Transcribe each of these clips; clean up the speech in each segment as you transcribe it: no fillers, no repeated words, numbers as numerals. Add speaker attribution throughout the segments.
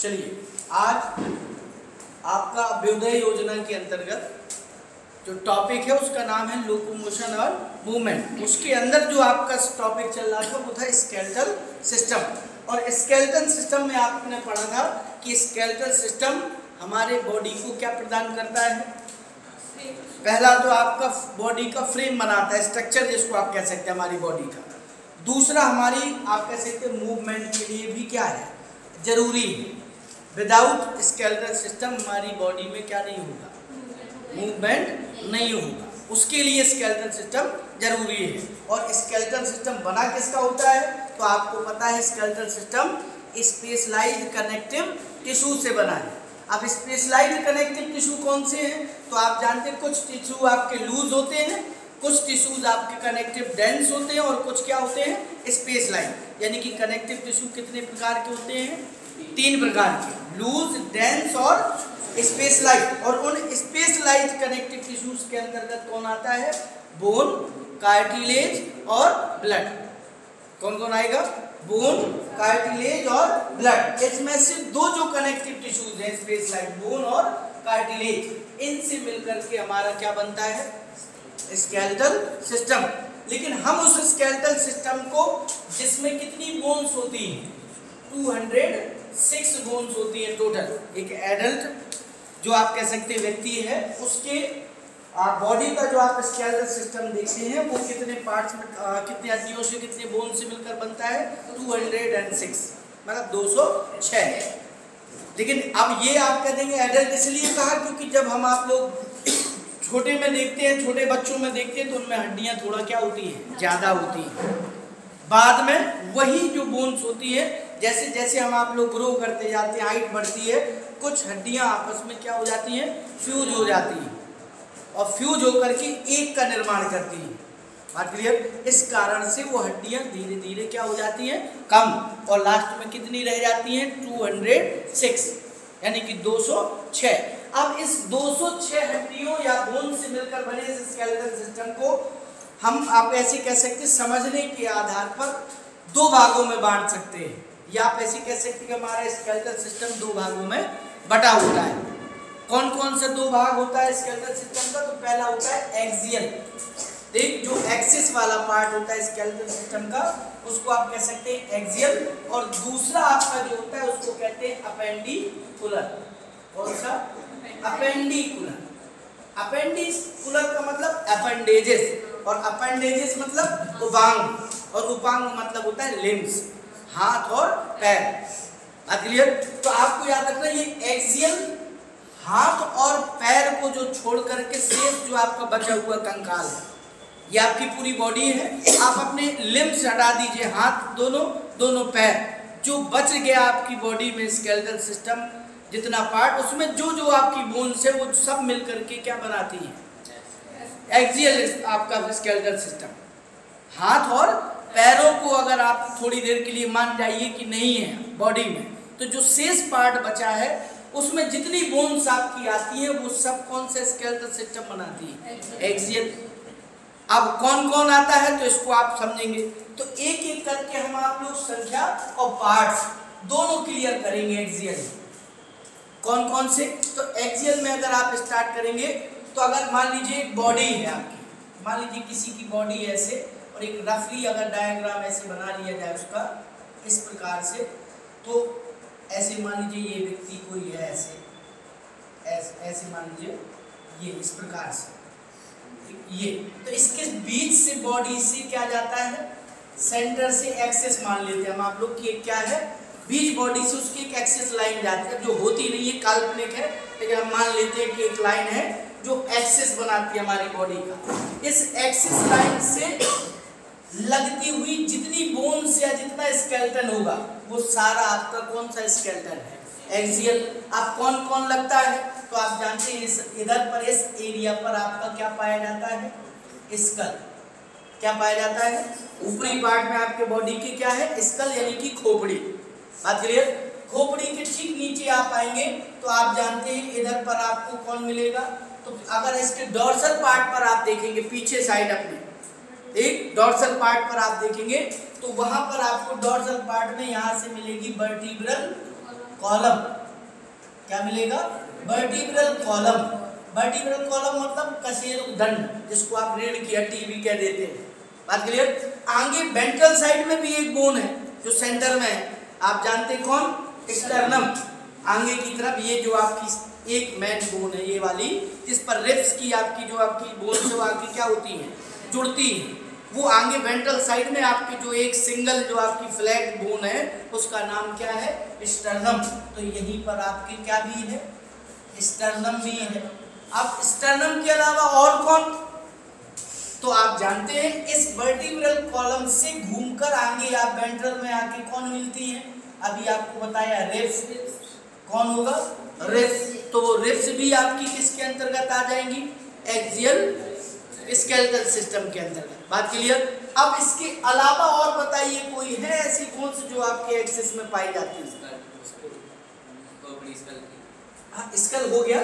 Speaker 1: चलिए, आज आपका अभ्युदय योजना के अंतर्गत जो टॉपिक है उसका नाम है लोकोमोशन और मूवमेंट। उसके अंदर जो आपका टॉपिक चल रहा था वो था स्केलेटल सिस्टम। और स्केलेटल सिस्टम में आपने पढ़ा था कि स्केलेटल सिस्टम हमारे बॉडी को क्या प्रदान करता है। पहला तो आपका बॉडी का फ्रेम बनाता है, स्ट्रक्चर जिसको आप कह सकते हैं हमारी बॉडी का। दूसरा हमारी आप कह सकते हैं मूवमेंट के लिए भी क्या है, जरूरी है। विदाउट स्केलेटल सिस्टम हमारी बॉडी में क्या नहीं होगा, मूवमेंट नहीं होगा। उसके लिए स्केलेटल सिस्टम जरूरी है। और स्केलेटल सिस्टम बना किसका होता है, तो आपको पता है skeletal system specialised connective tissue से बना है। अब स्पेशलाइज्ड कनेक्टिव टिश्यू कौन से हैं, तो आप जानते हैं कुछ टिश्यू आपके लूज होते हैं, कुछ टिश्यूज आपके कनेक्टिव डेंस होते हैं और कुछ क्या होते हैं, स्पेशलाइज्ड। यानी कि कनेक्टिव टिश्यू कितने प्रकार के होते हैं, 3 प्रकार के, लूज, डेंस और स्पेशलाइज्ड। और उन स्पेशलाइज्ड कनेक्टिव टिश्यूज के अंतर्गत कौन आता है, बोन, कार्टिलेज और ब्लड। कौन कौन आएगा, बोन, कार्टिलेज और ब्लड। इसमें से 2 जो कनेक्टिव टिश्यूज हैं स्पेशलाइज्ड, बोन और कार्टिलेज, इनसे मिलकर के हमारा क्या बनता है, स्केलेटल सिस्टम। लेकिन हम उस स्केलेटल सिस्टम को जिसमें कितनी बोन्स होती हैं, 206 बोन्स होती है टोटल। एक एडल्ट जो आप कह सकते हैं व्यक्ति है, उसके बॉडी का जो आप स्केलेटल सिस्टम देखते हैं वो कितने पार्ट्स में, कितने हड्डियों से, कितने बोन से मिलकर बनता है, 206, मतलब 206। लेकिन अब ये आप कह देंगे एडल्ट इसलिए कहा क्योंकि जब हम आप लोग छोटे में देखते हैं, छोटे बच्चों में देखते हैं तो उनमें हड्डियां थोड़ा क्या होती हैं, ज़्यादा होती हैं। बाद में वही जो बोन्स होती है, जैसे जैसे हम आप लोग ग्रो करते जाते हैं, हाइट बढ़ती है, कुछ हड्डियां आपस में क्या हो जाती हैं, फ्यूज हो जाती हैं और फ्यूज होकर के एक का निर्माण करती हैं। बात क्लियर। इस कारण से वो हड्डियां धीरे धीरे क्या हो जाती हैं, कम, और लास्ट में कितनी रह जाती हैं, 206, यानी कि 206। अब इस 206 हड्डियों या बोन से मिलकर बने इस स्केलेटल सिस्टम को हम आप ऐसे कह सकते हैं, समझने के आधार पर 2 भागों में बांट सकते हैं, या आप ऐसे कह सकते हैं कि हमारा स्केलेटल सिस्टम 2 भागों में बटा होता है। कौन कौन से 2 भाग होता है स्केलेटल सिस्टम का, तो पहला होता है एक्सियल। देख, जो एक्सिस वाला पार्ट होता है स्केलेटल सिस्टम का, उसको आप कह सकते हैं एक्सियल। और दूसरा आपका जो होता है उसको कहते हैं अपेंडिकुलर। कौन सा, अपेंडिकुलर। अपेंडिकुलर का मतलब अपेंडेजेस, और अपेंडेजेस मतलब उपांग, और उपांग मतलब होता है लिम्स, हाथ और पैर। क्लियर। तो आपको याद रखना ये एक्सियल, हाथ और पैर को जो छोड़ करके शेष जो आपका बचा हुआ कंकाल है, ये आपकी पूरी बॉडी है। आप अपने लिम्स हटा दीजिए, हाथ दोनों पैर, जो बच गया आपकी बॉडी में स्केलेटल सिस्टम जितना पार्ट, उसमें जो जो आपकी बोन्स है वो सब मिलकर के क्या बनाती है, एक्सियल आपका स्केलेटल सिस्टम। हाथ और पैरों को अगर आप थोड़ी देर के लिए मान जाइए कि नहीं है बॉडी में, तो जो शेष पार्ट बचा है उसमें जितनी बोन्स आपकी आती है वो सब कौन से स्केलेटल सिस्टम बनाती है, एक्सियल। अब कौन कौन आता है तो इसको आप समझेंगे, तो एक एक करके हम आप लोग संख्या और पार्ट्स दोनों क्लियर करेंगे। एक्सियल कौन कौन से, तो एक्सियल में अगर आप स्टार्ट करेंगे तो अगर मान लीजिए एक बॉडी है आपकी, मान लीजिए किसी की बॉडी ऐसे, और एक रफली अगर डायग्राम ऐसे बना लिया जाए उसका इस प्रकार से, तो ऐसे मान लीजिए ये व्यक्ति कोई है, ऐसे मान लीजिए ये इस प्रकार से, ये तो इसके बीच से बॉडी से क्या जाता है, सेंटर से एक्सेस मान लेते हैं हम आप लोग कि क्या है, बीच बॉडी से उसकी एक एक्सेस लाइन जाती है, जो होती नहीं है, काल्पनिक है, लेकिन हम मान लेते हैं कि एक लाइन है जो एक्सेस बनाती है हमारी बॉडी का। इस एक्सेस लाइन से लगती हुई जितनी बोन्स या जितना स्केलेटन होगा वो सारा आपका कौन सा स्केलेटन है, एक्सियल। आप कौन कौन लगता है, तो आप जानते हैं इस इधर पर इस एरिया पर आपका क्या पाया जाता है, स्कल। क्या पाया जाता है, ऊपरी पार्ट में आपके बॉडी की क्या है, स्कल, यानी कि खोपड़ी। बात क्लियर। खोपड़ी के ठीक नीचे आप आएंगे तो आप जानते हैं इधर पर आपको कौन मिलेगा, तो अगर इसके डॉर्सल पार्ट पर आप देखेंगे, पीछे साइड अपने एक डॉर्सल पार्ट पर आप देखेंगे तो वहां पर आपको डॉर्सल पार्ट में यहाँ से मिलेगी वर्टिब्रल कॉलम, क्या मिलेगा? Vertebral column. वर्टिब्रल कॉलम मतलब कशेरुकदंड, जिसको आप रीढ़ की हड्डी भी कह देते हैं। बात क्लियर? आगे वेंट्रल साइड में भी एक बोन है जो सेंटर में है, आप जानते कौन? स्टर्नम। आगे की तरफ ये जो आपकी एक मेन बोन है ये वाली, जिस पर रिब्स की आपकी जो आपकी बोन से आपकी क्या होती है? जुड़ती है। वो आगे वेंट्रल साइड में आपकी जो एक सिंगल जो आपकी फ्लैट बोन है उसका नाम क्या है? स्टर्नम। तो यहीं पर आपके क्या भी है? स्टर्नम भी है। अब स्टर्नम के अलावा और कौन? तो आप जानते हैं इस वर्टिब्रल कॉलम से घूमकर आगे आप वेंट्रल में आके कौन मिलती है? अभी आपको बताया रिब्स। कौन होगा? रिब्स। तो वो रिब्स भी आपकी किसके अंतर्गत आ जाएंगी? एक्सियल स्केलेटल सिस्टम के अंतर्गत। बात क्लियर? अब इसके अलावा और बताइए कोई है ऐसी कौन सी जो आपके एक्सिस में पाई जाती है? हाँ, स्कल हो गया,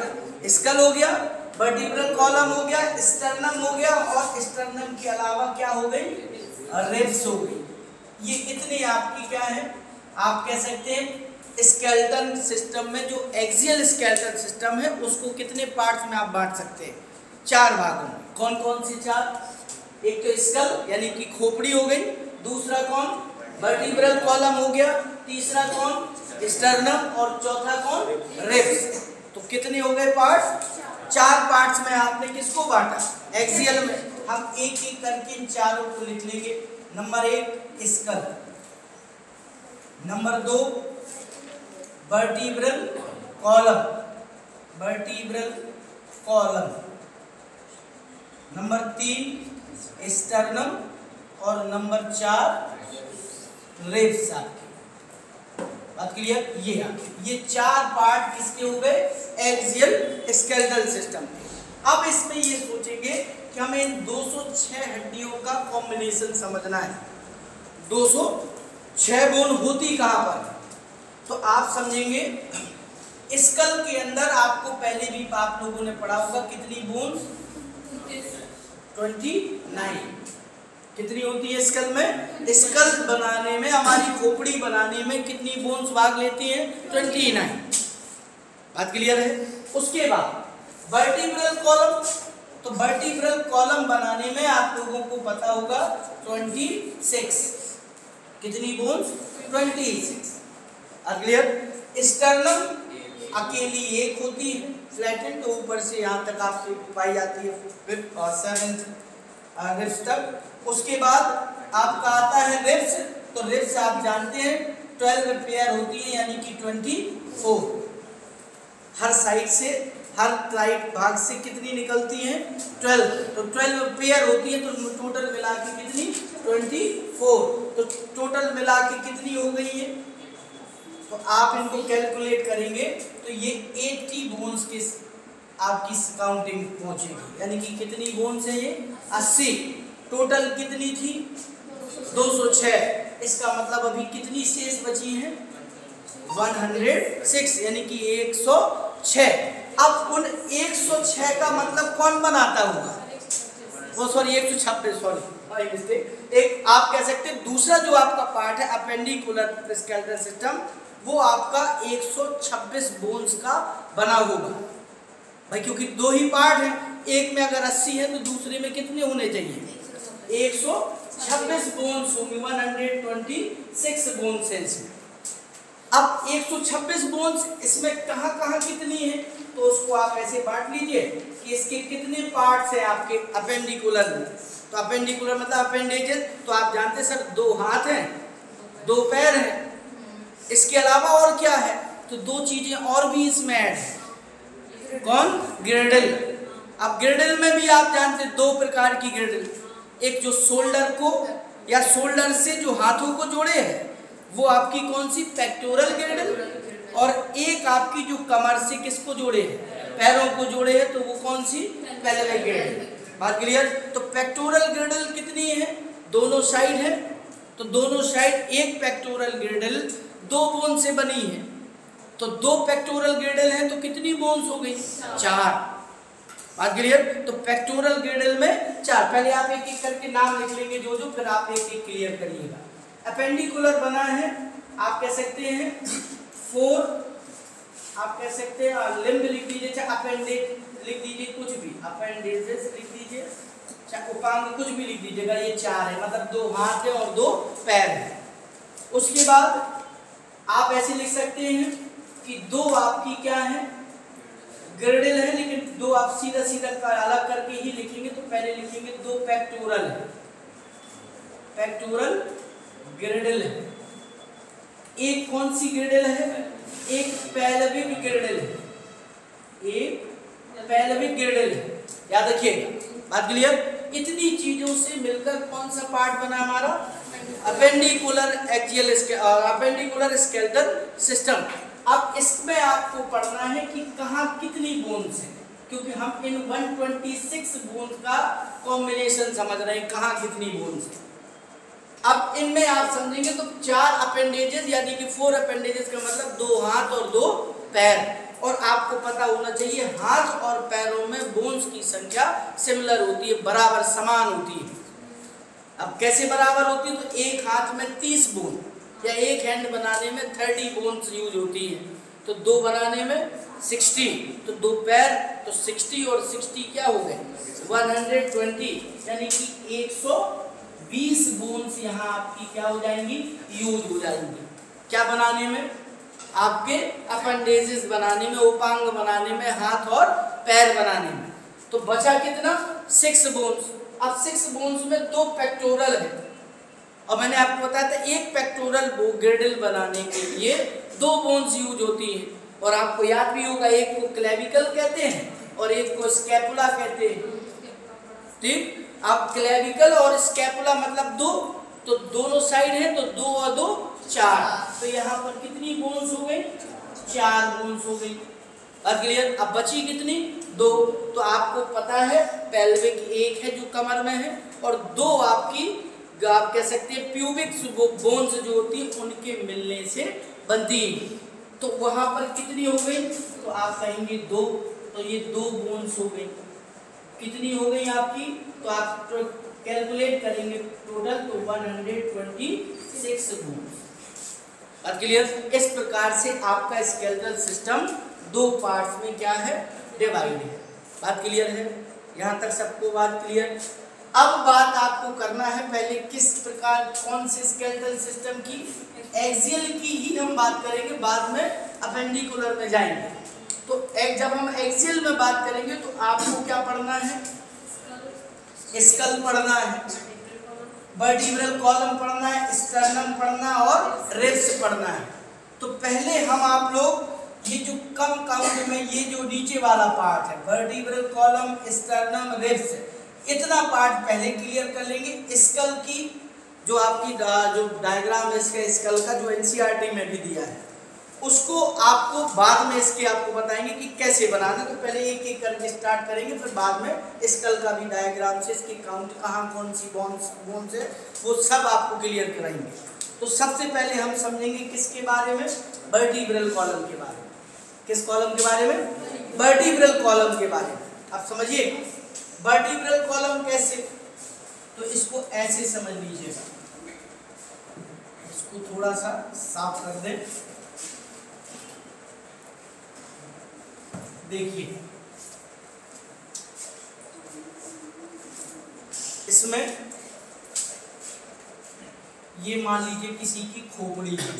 Speaker 1: स्कल हो गया, वर्टिब्रल कॉलम हो गया, स्टर्नम हो गया, और स्टर्नम के अलावा क्या हो गई? रिब्स हो गई। ये इतनी आपकी क्या है? आप कह सकते हैं स्केलेटल सिस्टम में जो एक्सियल स्केलेटल सिस्टम है उसको कितने पार्ट्स में आप बांट सकते हैं? 4 भागों में। कौन कौन से 4? एक तो स्कल यानी कि खोपड़ी हो गई, दूसरा कौन? वर्टिब्रल कॉलम हो गया, तीसरा कौन? स्टर्नम, और चौथा कौन? रिब्स। तो कितने हो गए पार्ट्स? 4 पार्ट्स में आपने किसको बांटा? एक्सियल में। हम एक एक करके इन चारों को लिख लेंगे। Number 1 skull, number 2 vertebral column, vertebral column, number 3 sternum, और नंबर 4 रिब्स आपके। बात क्लियर? ये 4 पार्ट किसके हो गए? एक्सियल स्केलेटल सिस्टम के। अब इसमें ये सोचेंगे कि हमें इन 206 हड्डियों का कॉम्बिनेशन समझना है। 206 बोन होती कहाँ पर? तो आप समझेंगे स्कल के अंदर आपको पहले भी आप लोगों ने पढ़ा होगा कितनी बोन? 29। कितनी होती है स्कल में? स्कल बनाने में, हमारी खोपड़ी बनाने में कितनी बोन्स भाग लेती हैं? 29। बात क्लियर है? उसके बाद वर्टिब्रल कॉलम, तो वर्टिब्रल कॉलम बनाने में आप लोगों को पता होगा 26। कितनी बोन्स? 26। क्लियर? स्टर्नम अकेली एक होती है, फ्लैटेंड, तो ऊपर से यहाँ तक आपसे पाई जाती है 5th और 7th रिब्स तक। उसके बाद आपका आता है रिब्स। तो रिब्स आप जानते हैं 12 पेयर होती है, यानी कि 24। हर साइड से, हर साइड भाग से कितनी निकलती हैं? 12। तो 12 पेयर होती है, तो टोटल मिला के कितनी? 24। तो टोटल मिला के कितनी हो गई है? तो आप इनको कैलकुलेट करेंगे तो ये 80 बोन्स की आपकी काउंटिंग पहुंचेगी, यानी कि कितनी बोन्स है ये? 80। टोटल कितनी थी? 206। इसका मतलब अभी कितनी शेष बची हैं? 106, यानी कि 106। अब उन 106 का मतलब कौन बनाता होगा? वो सॉरी 126, सॉरी मिस्टेक। एक आप कह सकते हैं दूसरा जो आपका पार्ट है अपेंडिकुलर स्केलेटल सिस्टम, वो आपका 126 बोन्स का बना होगा भाई, क्योंकि 2 ही पार्ट हैं। एक में अगर 80 है तो दूसरे में कितने होने चाहिए? 126 बोन्स होंगे, 126 बोन्स है इसमें। अब 126 बोन्स इसमें कहाँ कहाँ कितनी है? तो उसको आप ऐसे बांट लीजिए कि इसके कितने पार्ट्स हैं आपके अपेंडिकुलर में। तो अपेंडिकुलर मतलब अपेंडेजेस, तो आप जानते हैं सर 2 हाथ हैं, 2 पैर हैं, इसके अलावा और क्या है? तो 2 चीजें और भी इसमें ऐड है। कौन? गिर्डल। अब गिर्डल में भी आप जानते हैं 2 प्रकार की गिर्डल, एक जो शोल्डर को या शोल्डर से जो हाथों को जोड़े है वो आपकी कौन सी? पेक्टोरल गिर्डल, और एक आपकी जो कमर से किसको जोड़े है? पैरों को जोड़े है, तो वो कौन सी? पेल्विक गिर्डल। बात क्लियर? तो पेक्टोरल गिर्डल कितनी है? दोनों साइड है, तो दोनों साइड एक पेक्टोरल गिर्डल 2 बोन से बनी है। तो 2 पेक्टोरल गिर्डल है तो कितनी बोन्स हो गई? 4। बात क्लियर? तो पेक्टोरल गिर्डल में 4। पहले आप एक एक करके नाम लिख लेंगे जो फिर आप एक एक क्लियर करिएगा। अपेंडिकुलर बना है, आप कह सकते हैं 4 आप कह सकते हैं लिम्ब लिख दीजिए, चाहे अपेंडिक्स लिख दीजिए, कुछ भी अपेंडिसेस लिख दीजिए, चाहे उपांग कुछ भी लिख दीजिएगा। ये 4 है, मतलब 2 हाथ है और 2 पैर है। उसके बाद आप ऐसे लिख सकते हैं कि 2 आपकी क्या है, गिरडल है, लेकिन 2 आप सीधा सीधा अलग करके ही लिखेंगे। तो पहले लिखेंगे 2 पेक्टोरल है, पेक्टोरल गिरडल है। एक कौन सी गिरडल है, एक पेल्विक गिरडल है, एक पेल्विक गिरडल है। याद रखिएगा, बात क्लियर। इतनी चीजों से मिलकर कौन सा पार्ट बना हमारा, appendicular axial appendicular skeletal system. अब इसमें आपको पढ़ना है कि कहाँ कितनी बोन्स है, क्योंकि हम इन 126 बोन्स का कॉम्बिनेशन समझ रहे हैं, कहाँ कितनी बोन्स है। अब इनमें आप समझेंगे तो 4 अपेंडेजेस, यानी कि 4 अपेंडेजेस का मतलब 2 हाथ और 2 पैर। और आपको पता होना चाहिए हाथ और पैरों में बोन्स की संख्या सिमिलर होती है, बराबर समान होती है। अब कैसे बराबर होती है, तो एक हाथ में 30 बोन या एक हैंड बनाने में 30 बोन्स यूज होती है, तो 2 बनाने में 60, तो 2 पैर तो 60 और 60 क्या हो गए 120, यानी कि 120 बोन्स यहाँ आपकी क्या हो जाएंगी, यूज हो जाएंगी। क्या बनाने में, आपके अपेंडेजेस बनाने में, उपांग बनाने में, हाथ और पैर बनाने में। तो बचा कितना, 6 बोन्स। अब 6 बोन्स में 2 पेक्टोरल है, और मैंने आपको बताया था एक पेक्टोरल गिरडल बनाने के लिए 2 बोन्स यूज होती हैं। और आपको याद भी होगा, एक को क्लेविकल कहते हैं और एक को स्कैपुला कहते हैं। ठीक, अब क्लेविकल और स्कैपुला मतलब 2, तो दोनों साइड है, तो 2 और 2 4, तो यहाँ पर कितनी बोन्स हो गई, 4 बोन्स हो गई। अब क्लियर। अब बची कितनी, 2। तो आपको पता है पेल्विक एक है जो कमर में है, और 2 आपकी आप कह सकते हैं प्यूबिक बोन्स जो होती है उनके मिलने से बनती है। तो वहां पर कितनी हो गई, तो आप कहेंगे 2, तो ये 2 बोन्स हो गई। कितनी हो गई आपकी, तो आप कैलकुलेट करेंगे टोटल, तो 126 बोन्स। अब क्लियर। इस प्रकार से आपका स्केलेटल सिस्टम 2 पार्ट्स में क्या है, डिवाइड है। बात क्लियर है, यहाँ तक सबको बात क्लियर। अब बात आपको करना है पहले किस प्रकार, कौन से स्केलेटल सिस्टम की, एक्सियल की ही हम बात करेंगे, बाद में अपेंडिकुलर में जाएंगे। तो जब हम एक्सियल में बात करेंगे तो आपको क्या पढ़ना है, स्कल पढ़ना है, वर्टिब्रल कॉलम पढ़ना है, स्टर्नम पढ़ना और रिब्स पढ़ना है। तो पहले हम आप लोग ये जो कम काउंट में ये जो नीचे वाला पार्ट है, वर्टिब्रल कॉलम, स्टर्नम, रिब्स, इतना पार्ट पहले क्लियर कर लेंगे। स्कल की जो आपकी जो डायग्राम है इसका स्कल का, जो एनसीईआरटी में भी दिया है, उसको आपको बाद में इसके आपको बताएंगे कि कैसे बनाना। तो पहले एक एक करके स्टार्ट करेंगे, फिर बाद में स्कल का भी डायग्राम से इसकी काउंट कहाँ कौन सी बोन्स है वो सब आपको क्लियर कराएंगे। तो सबसे पहले हम समझेंगे किसके बारे में, वर्टिब्रल कॉलम के बारे में। किस कॉलम के बारे में, वर्टिब्रल कॉलम के बारे में। अब समझिए वर्टिब्रल कॉलम कैसे, तो इसको ऐसे समझ लीजिएगा, इसको थोड़ा सा साफ कर दें। देखिए इसमें ये मान लीजिए किसी की खोपड़ी है,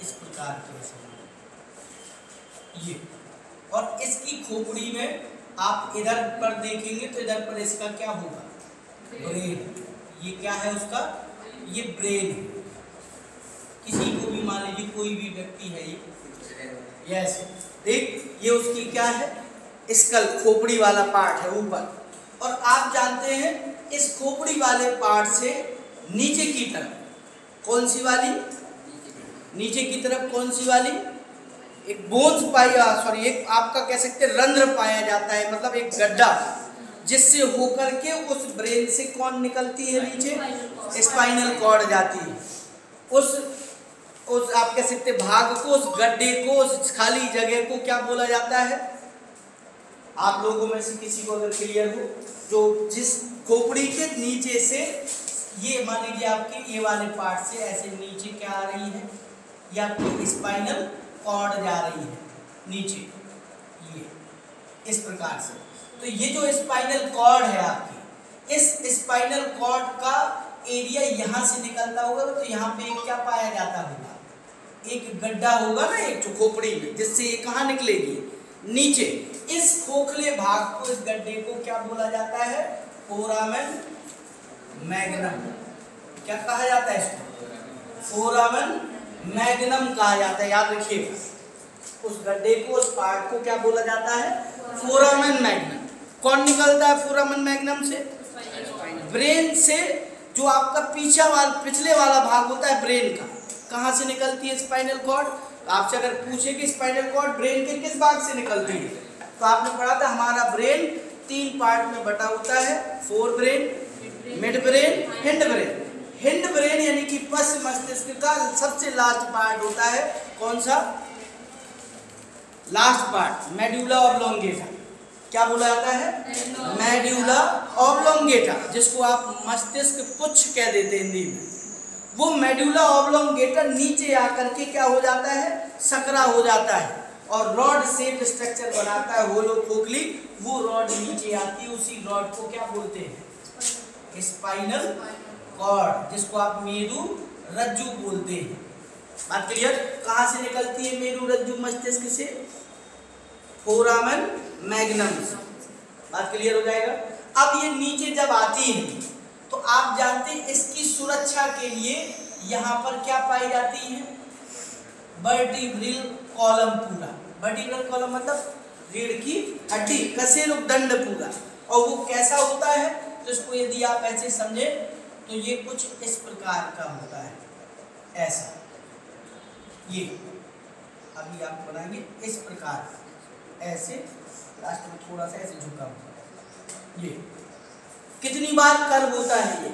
Speaker 1: इस प्रकार के ये, और इसकी खोपड़ी में आप इधर पर देखेंगे तो इधर पर इसका क्या होगा, ब्रेन। ये क्या है उसका, ये ब्रेन है। किसी को भी मान लीजिए कोई भी व्यक्ति है ये, यस, देख ये उसकी क्या है, स्कल, खोपड़ी वाला पार्ट है ऊपर। और आप जानते हैं इस खोपड़ी वाले पार्ट से नीचे की तरफ कौन सी वाली, नीचे की तरफ कौन सी वाली, एक बोन्स एक आपका कह सकते हैं रंध्र पाया जाता है, मतलब एक गड्ढा, जिससे होकर के उस ब्रेन से कौन निकलती है नीचे, स्पाइनल कॉर्ड जाती है। उस आप कह सकते भाग को, उस गड्ढे को, उस खाली जगह को क्या बोला जाता है, आप लोगों में से किसी को अगर क्लियर हो, जो जिस खोपड़ी के नीचे से ये मान लीजिए आपके ये वाले पार्ट से ऐसे नीचे क्या आ रही है, ये आपकी स्पाइनल कॉर्ड जा रही है नीचे, ये इस प्रकार से। तो ये जो स्पाइनल कॉर्ड है आपकी, इस स्पाइनल कॉर्ड का एरिया यहाँ से निकलता होगा, तो यहाँ पे एक क्या पाया जाता होगा, एक गड्ढा होगा ना एक जो खोपड़ी में, जिससे ये कहाँ निकलेगी, नीचे। इस खोखले भाग को, इस गड्ढे को क्या बोला जाता है, फोरामेन मैग्नम। क्या कहा जाता है इसको, फोरामेन मैग्नम कहा जाता है, याद रखिएगा। उस गड्ढे को, उस पार्ट को क्या बोला जाता है, फोरामेन मैग्नम। कौन निकलता है फोरामेन मैग्नम से, ब्रेन से। जो आपका पिछले वाला भाग होता है ब्रेन का, कहाँ से निकलती है स्पाइनल कॉर्ड। आपसे अगर पूछे कि स्पाइनल कॉर्ड ब्रेन के किस भाग से निकलती है, तो आपने पढ़ा था हमारा ब्रेन 3 पार्ट में बटा होता है, fore brain, mid brain, hind brain. Hind brain यानी कि पश्च मस्तिष्क का सबसे लास्ट पार्ट होता है, कौन सा, लास्ट पार्ट, मेडुला ऑब्लोंगेटा। क्या बोला जाता है, मेडुला ऑब्लोंगेटा, जिसको आप मस्तिष्क पुच्छ कह देते हैं हिंदी में। वो मेडुला ऑब्लोंगेटा नीचे आकर के क्या हो जाता है, सकरा हो जाता है और रॉड शेप स्ट्रक्चर बनाता है, होलो खोखली। वो रॉड नीचे आती है, उसी रॉड को क्या बोलते हैं, स्पाइनल कॉर्ड, जिसको आप मेरु रज्जु बोलते हैं। बात क्लियर। कहाँ से निकलती है मेरु रज्जु मस्तिष्क से, फोरामेन मैग्नम से। बात क्लियर हो जाएगा। अब ये नीचे जब आती है तो आप जानते हैं इसकी सुरक्षा के लिए यहाँ पर क्या पाई जाती है, वर्टिब्रल कॉलम पूरा। वर्टिब्रल कॉलम मतलब रीढ़ की हड्डी, कशेरुकदंड पूरा। और वो कैसा होता है, तो इसको यदि आप ऐसे समझे तो ये कुछ इस प्रकार का होता है, ऐसा। ये अभी आप बनाएंगे इस प्रकार, ऐसे लास्ट में थोड़ा सा ऐसे झुका हुआ। ये कितनी बार कर्व होता है,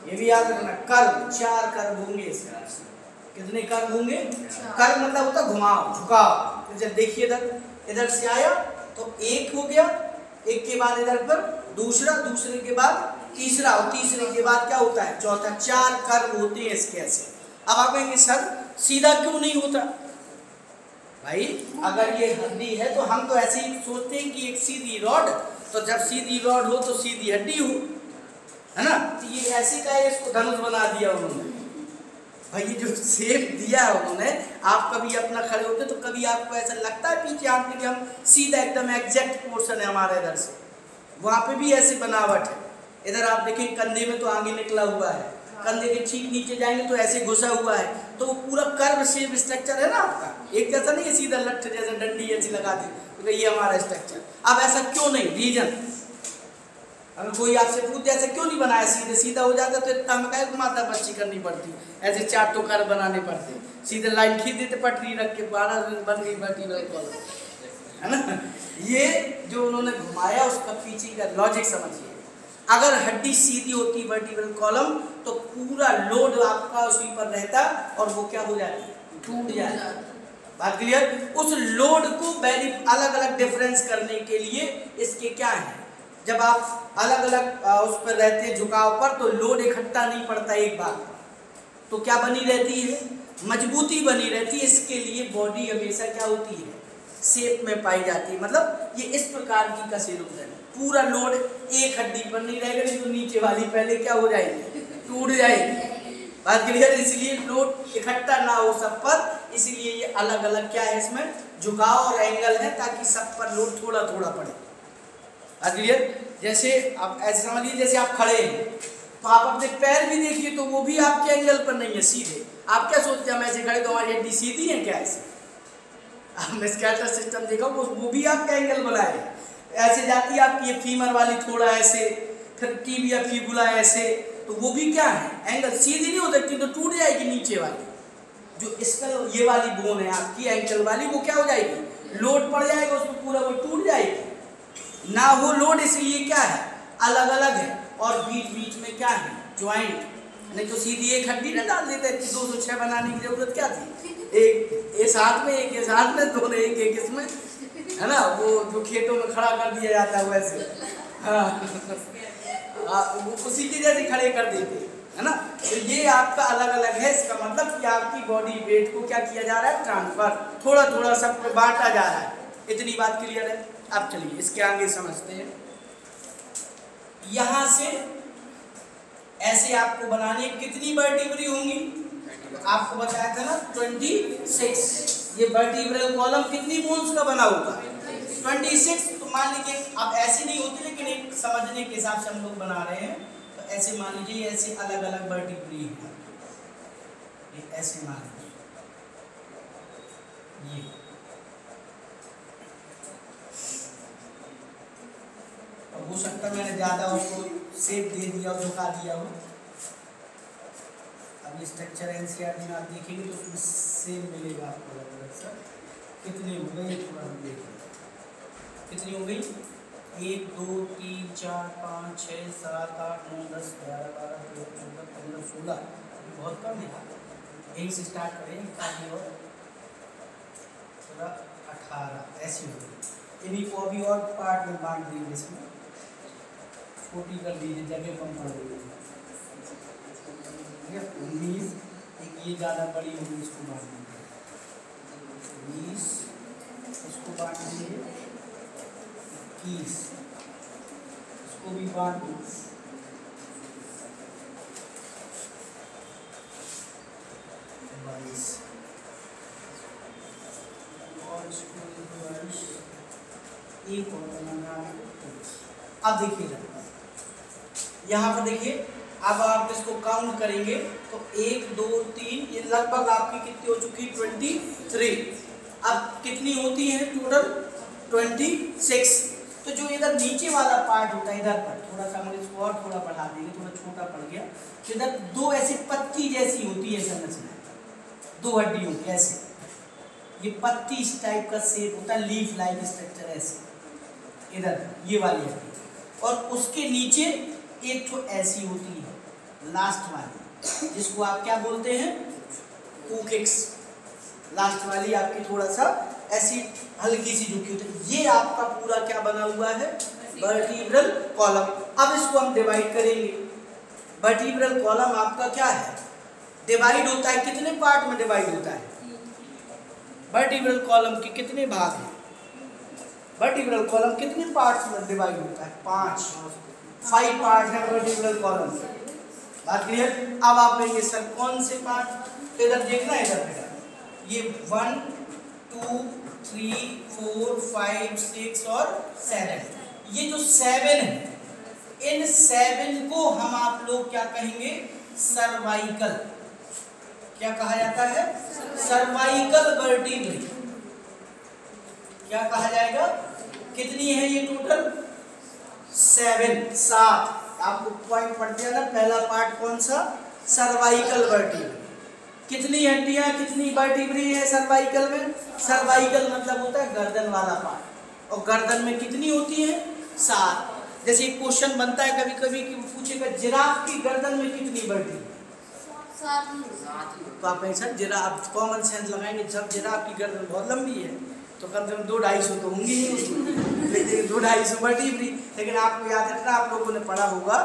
Speaker 1: ये भी याद रखना, कर्व 4 कर्व होंगे इसका। कितने कर्व होंगे, कर्व मतलब होता घुमाव, झुकाव। जब देखिए इधर से आया तो एक हो गया, एक के बाद इधर पर दूसरा, दूसरे के बाद तीसरा, और तीसरे के बाद क्या होता है, चौथा। 4 कर्व होते हैं इसके ऐसे। अब आप कहेंगे सर सीधा क्यों नहीं होता, भाई अगर ये हड्डी है तो हम तो ऐसे ही सोचते हैं कि एक सीधी रॉड, तो जब सीधी रॉड हो तो सीधी हड्डी हो, है ना। तो ये ऐसे का है, इसको धनुष बना दिया उन्होंने। भाई ये जो शेप दिया है उन्होंने, आप कभी अपना खड़े होते तो कभी आपको ऐसा लगता है पीछे हाथ में हम सीधा एकदम एग्जैक्ट पोर्शन है हमारे इधर से, वहाँ पे भी ऐसी बनावट है। इधर आप देखें कंधे में तो आगे निकला हुआ है, कंधे के ठीक नीचे जाएंगे तो ऐसे घुसा हुआ है, तो वो पूरा कर्व शेप स्ट्रक्चर है ना आपका, एक जैसा नहीं है सीधा लठ जैसा डंडी ऐसी लगा दी, तो ये हमारा स्ट्रक्चर। अब ऐसा क्यों नहीं, रीजन अगर कोई आपसे पूछे ऐसा क्यों नहीं बनाया, सीधे सीधा हो जाता तो इतना में क्या माता बच्ची करनी पड़ती, ऐसे 4 तो कर्व बनाने पड़ते, सीधे लाइन खींच देते पटरी रख के 12 दिन बन गई वर्टिब्रल, है ना। ये जो उन्होंने घुमाया उसका पीछे का लॉजिक समझिए। अगर हड्डी सीधी होती वर्टिब्रल कॉलम तो पूरा लोड आपका उसी पर रहता और वो क्या हो जाती, टूट जाती। बात क्लियर। उस लोड को वेरी अलग अलग डिफरेंस करने के लिए इसके क्या है, जब आप अलग अलग उस पर रहते हैं झुकाव पर, तो लोड इकट्ठा नहीं पड़ता एक बार, तो क्या बनी रहती है, मजबूती बनी रहती है। इसके लिए बॉडी हमेशा क्या होती है, शेप में पाई जाती है। मतलब ये इस प्रकार की कशेरुकदंड, पूरा लोड एक हड्डी पर नहीं रहेगा, नहीं तो नीचे वाली पहले क्या हो जाएगी, टूट जाएगी। बात क्लियर। इसलिए लोड इकट्ठा ना हो सब पर, इसलिए ये अलग अलग क्या है, इसमें झुकाव और एंगल है, ताकि सब पर लोड थोड़ा थोड़ा पड़े। बात क्लियर। जैसे आप ऐसे समझिए, जैसे आप खड़े हैं तो आप अपने पैर भी देखिए तो वो भी आपके एंगल पर नहीं है, सीधे। आप क्या सोचते हैं हम ऐसे खड़े तो हमारी हड्डी सीधी है क्या, ऐसे आपने स्केलेटल सिस्टम देखा, वो भी आपका एंगल बनाए, ऐसे जाती है आपकी ये फीमर वाली थोड़ा ऐसे, फिर टिबिया फिबुला ऐसे, तो वो भी क्या है, एंगल सीधी नहीं हो सकती, तो टूट जाएगी नीचे वाली। जो स्कल ये वाली बोन है आपकी एंकल वाली, वो क्या हो जाएगी, लोड पड़ जाएगा उसमें, पूरा वो टूट जाएगी ना। वो लोड इसलिए क्या है, अलग अलग है, और बीच बीच में क्या है, ज्वाइंट। नहीं तो सीधी एक हड्डी ना डाल देते, 206 बनाने की जरूरत क्या थी, एक इस हाथ में एक इस हाथ में, दोनों एक एक इसमें, है ना, वो जो खेतों में खड़ा कर दिया जाता है वैसे, हाँ उसी के जैसे खड़े कर देते है ना। तो ये आपका अलग अलग है, इसका मतलब कि आपकी बॉडी वेट को क्या किया जा रहा है, ट्रांसफर थोड़ा थोड़ा सब पे बांटा जा रहा है। इतनी बात क्लियर है। अब चलिए इसके आगे समझते हैं। यहां से ऐसे आपको बनाने कितनी वर्टिब्री होंगी, आपको बताया था ना 26। ये वर्टिब्रल कॉलम कितनी बोन्स का बना होगा, 26। तो मान लीजिए अब ऐसे नहीं होती, लेकिन एक समझने के हिसाब से हम लोग बना रहे हैं। तो ऐसे मान लीजिए ऐसे अलग अलग वर्टिब्री है, ऐसे मान लीजिए ये हो सकता है मैंने ज्यादा उसको शेप दे दिया और झुका दिया हो। अब ये स्ट्रक्चर एनसीईआरटी में आप देखेंगे तो उसमें सेम मिलेगा आपको अलग अलग सर। कितने हो गए थोड़ा हम देखें, कितनी हो गई 1 2 3 4 5 6 7 8 9 10 11 12 13 14 15 16, बहुत कम है। यहीं से स्टार्ट करें ताकि और 18 ऐसी हो गई। इन्हीं को अभी और पार्ट में बांट देंगे, इसमें छोटी कर दीजिए, जगह कम पड़ गई है। 19, एक ये ज़्यादा बड़ी होगी, इसको बांट दीजिए 20, इसको बांट दीजिए 21, इसको भी बांट दीजिए 22, और इसको 22, एक और बनाना है। अब देखिएगा यहाँ पर देखिए, अब आप इसको काउंट करेंगे तो 1 2 3, ये लगभग आपकी कितनी हो चुकी 23। अब कितनी होती है टोटल 26। तो जो इधर नीचे वाला पार्ट होता है, इधर पर थोड़ा सा हम इसको और थोड़ा बढ़ा देंगे, थोड़ा छोटा पड़ गया। इधर 2 ऐसी पत्ती जैसी होती है संरचना, 2 हड्डी होती है ऐसे, ये पत्ती इस टाइप का शेप होता है, लीफ लाइक स्ट्रक्चर ऐसे इधर ये वाली हड्डी। और उसके नीचे एक तो ऐसी होती है लास्ट वाली, जिसको आप क्या बोलते हैं, कोकेक्स। लास्ट वाली आपकी थोड़ा सा ऐसी हल्की सी झुकी होती है। ये आपका पूरा क्या बना हुआ है, वर्टिब्रल कॉलम। अब इसको हम डिवाइड करेंगे। वर्टिब्रल कॉलम आपका क्या है, डिवाइड होता है, कितने पार्ट में डिवाइड होता है, वर्टिब्रल कॉलम के कितने भाग हैं, वर्टिब्रल कॉलम कितने पार्ट्स में डिवाइड होता है, 5 पार्ट है वर्टिब्रल कॉलम। बात क्लियर। अब आप ये सर कौन से पार्ट, इधर देखना है, इधर बेटा ये 1 2 3 4 5 6 और 7, ये जो 7 है, इन 7 को हम आप लोग क्या कहेंगे, सर्वाइकल। क्या कहा जाता है, सर्वाइकल वर्टिब्री। क्या कहा जाएगा, कितनी है ये टोटल 7। आपको पॉइंट पढ़ दिया ना, पहला पार्ट कौन सा, सर्वाइकल वर्टिब्री। कितनी हड्डियां, कितनी वर्टिब्री है सर्वाइकल में, सर्वाइकल मतलब होता है गर्दन वाला पार्ट, और गर्दन में कितनी होती है 7। जैसे क्वेश्चन बनता है कभी कभी कि पूछेगा जिराफ की गर्दन में कितनी वर्टिब्री, 7। तो आप ऐसा जिराफ कॉमन सेंस लगाएंगे, जब जिराफ की गर्दन बहुत लंबी है तो कम से कम 2-250 तो होंगी ही उसमें, लेकिन 2-250 वर्टिब्री। लेकिन आपको याद रखना, आप लोगों ने पढ़ा होगा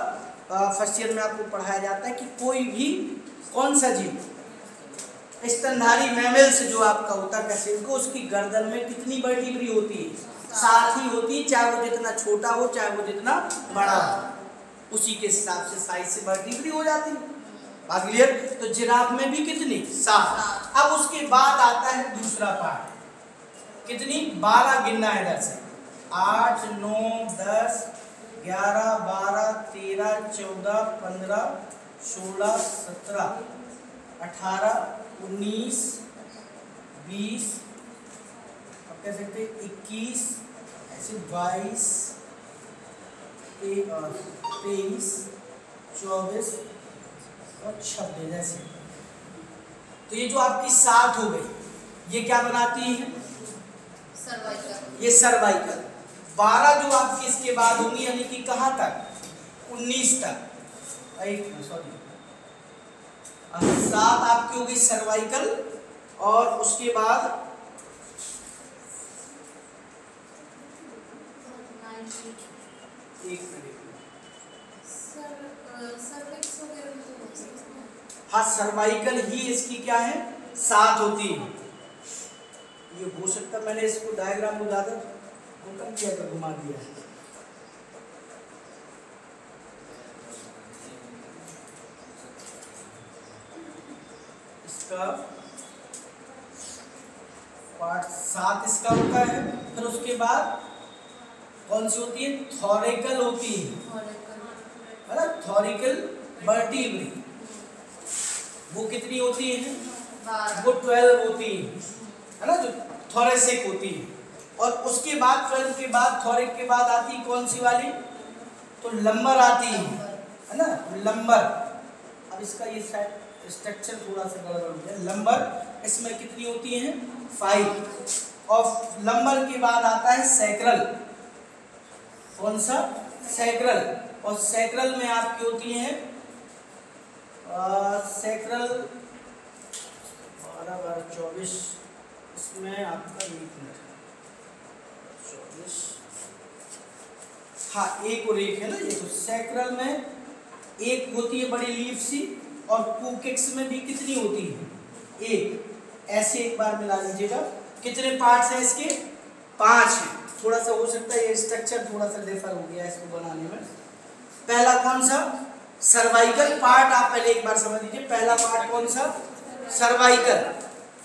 Speaker 1: फर्स्ट ईयर में, आपको पढ़ाया जाता है कि कोई भी कौन सा जीव, स्तनधारी मैमल्स जो आपका होता है कैसे को, उसकी गर्दन में कितनी वर्टिब्री होती है, 7 ही होती है, चाहे वो जितना छोटा हो चाहे वो जितना बड़ा हो, उसी के हिसाब से साइज से वर्टिब्री हो जाती है। बात क्लियर। तो जिराफ में भी कितनी 7। अब उसके बाद आता है दूसरा पार्ट, कितनी 12 गिनना है इधर से, 8 9 10 11 12 13 14 15 16 17 18 19 20, अब कह सकते 21 ऐसे 22 23 24 और 26 ऐसे। तो ये जो आपकी 7 हो गई, ये क्या बनाती है, सर्वाइकल। ये सर्वाइकल। 12 जो आपकी इसके बाद होंगी, यानी कि कहाँ तक, 19 तक, 7 आपकी होगी सर्वाइकल, और उसके बाद एक मिनट।
Speaker 2: सर्विक्स वगैरह में तो हो सकता है।
Speaker 1: हाँ, सर्वाइकल ही इसकी क्या है, 7 होती है। ये हो सकता, मैंने इसको डायग्राम को ज्यादा कम किया था, घुमा दिया है। इसका पार्ट 7 इसका होता है। फिर उसके बाद कौन सी होती है, थोरिकल होती है ना, थोरिकल वर्टिब्री। वो कितनी होती है, वो 12 होती है ना, जो थोरेसिक होती है। और उसके बाद 12 के बाद, थोरिक के बाद आती है कौन सी वाली, तो लंबर आती है ना, लंबर। अब इसका ये स्ट्रक्चर थोड़ा सा गड़बड़ हो गया। लंबर इसमें कितनी होती है, 5। और लंबर के बाद आता है सैक्रल। कौन सा, सैक्रल। और सैक्रल में आपकी होती है सैक्रल 12 12 24, इसमें आपका 1 मिनट 24, हाँ, एक और एक है ना ये। तो सैक्रल में एक होती है बड़ी लीफ सी, और कूकिक्स में भी कितनी होती है, एक। ऐसे एक बार मिला लीजिएगा। कितने पार्ट्स हैं इसके, 5 हैं। थोड़ा सा हो सकता है ये स्ट्रक्चर थोड़ा सा डिफर हो गया इसको बनाने में। पहला कौन सा, सर्वाइकल पार्ट। आप पहले एक बार समझ लीजिए, पहला पार्ट कौन सा, सर्वाइकल।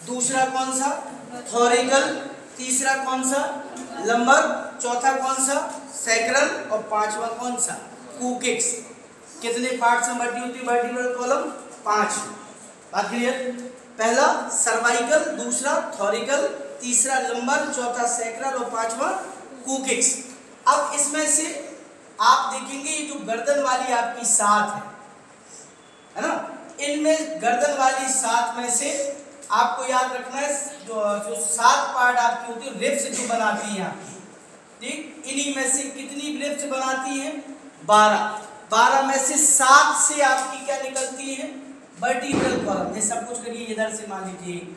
Speaker 1: दूसरा कौन सा, थोरिकल। तीसरा कौन सा, लंबर। चौथा कौन सा, सैक्रल। और पांचवा कौन सा, कूकिक्स। कितने पार्ट से बटी होती है वर्टिब्रल कॉलम, 5। बात क्लियर। पहला सर्वाइकल, दूसरा थोरिकल, तीसरा लंबर, चौथा सैक्रल और पांचवा कूकिक्स। अब इसमें से आप देखेंगे ये जो गर्दन वाली आपकी 7 है ना, इनमें गर्दन वाली 7 में से आपको याद रखना है जो 7 पार्ट आपकी होती है, रिब्स जो बनाती हैं आपकी, ठीक। इन्हीं में से कितनी रिब्स बनाती हैं, 12। 12 में से 7 से आपकी क्या निकलती है, वर्टिब्रल कॉलम। ये सब कुछ करिए, इधर से मान लीजिए,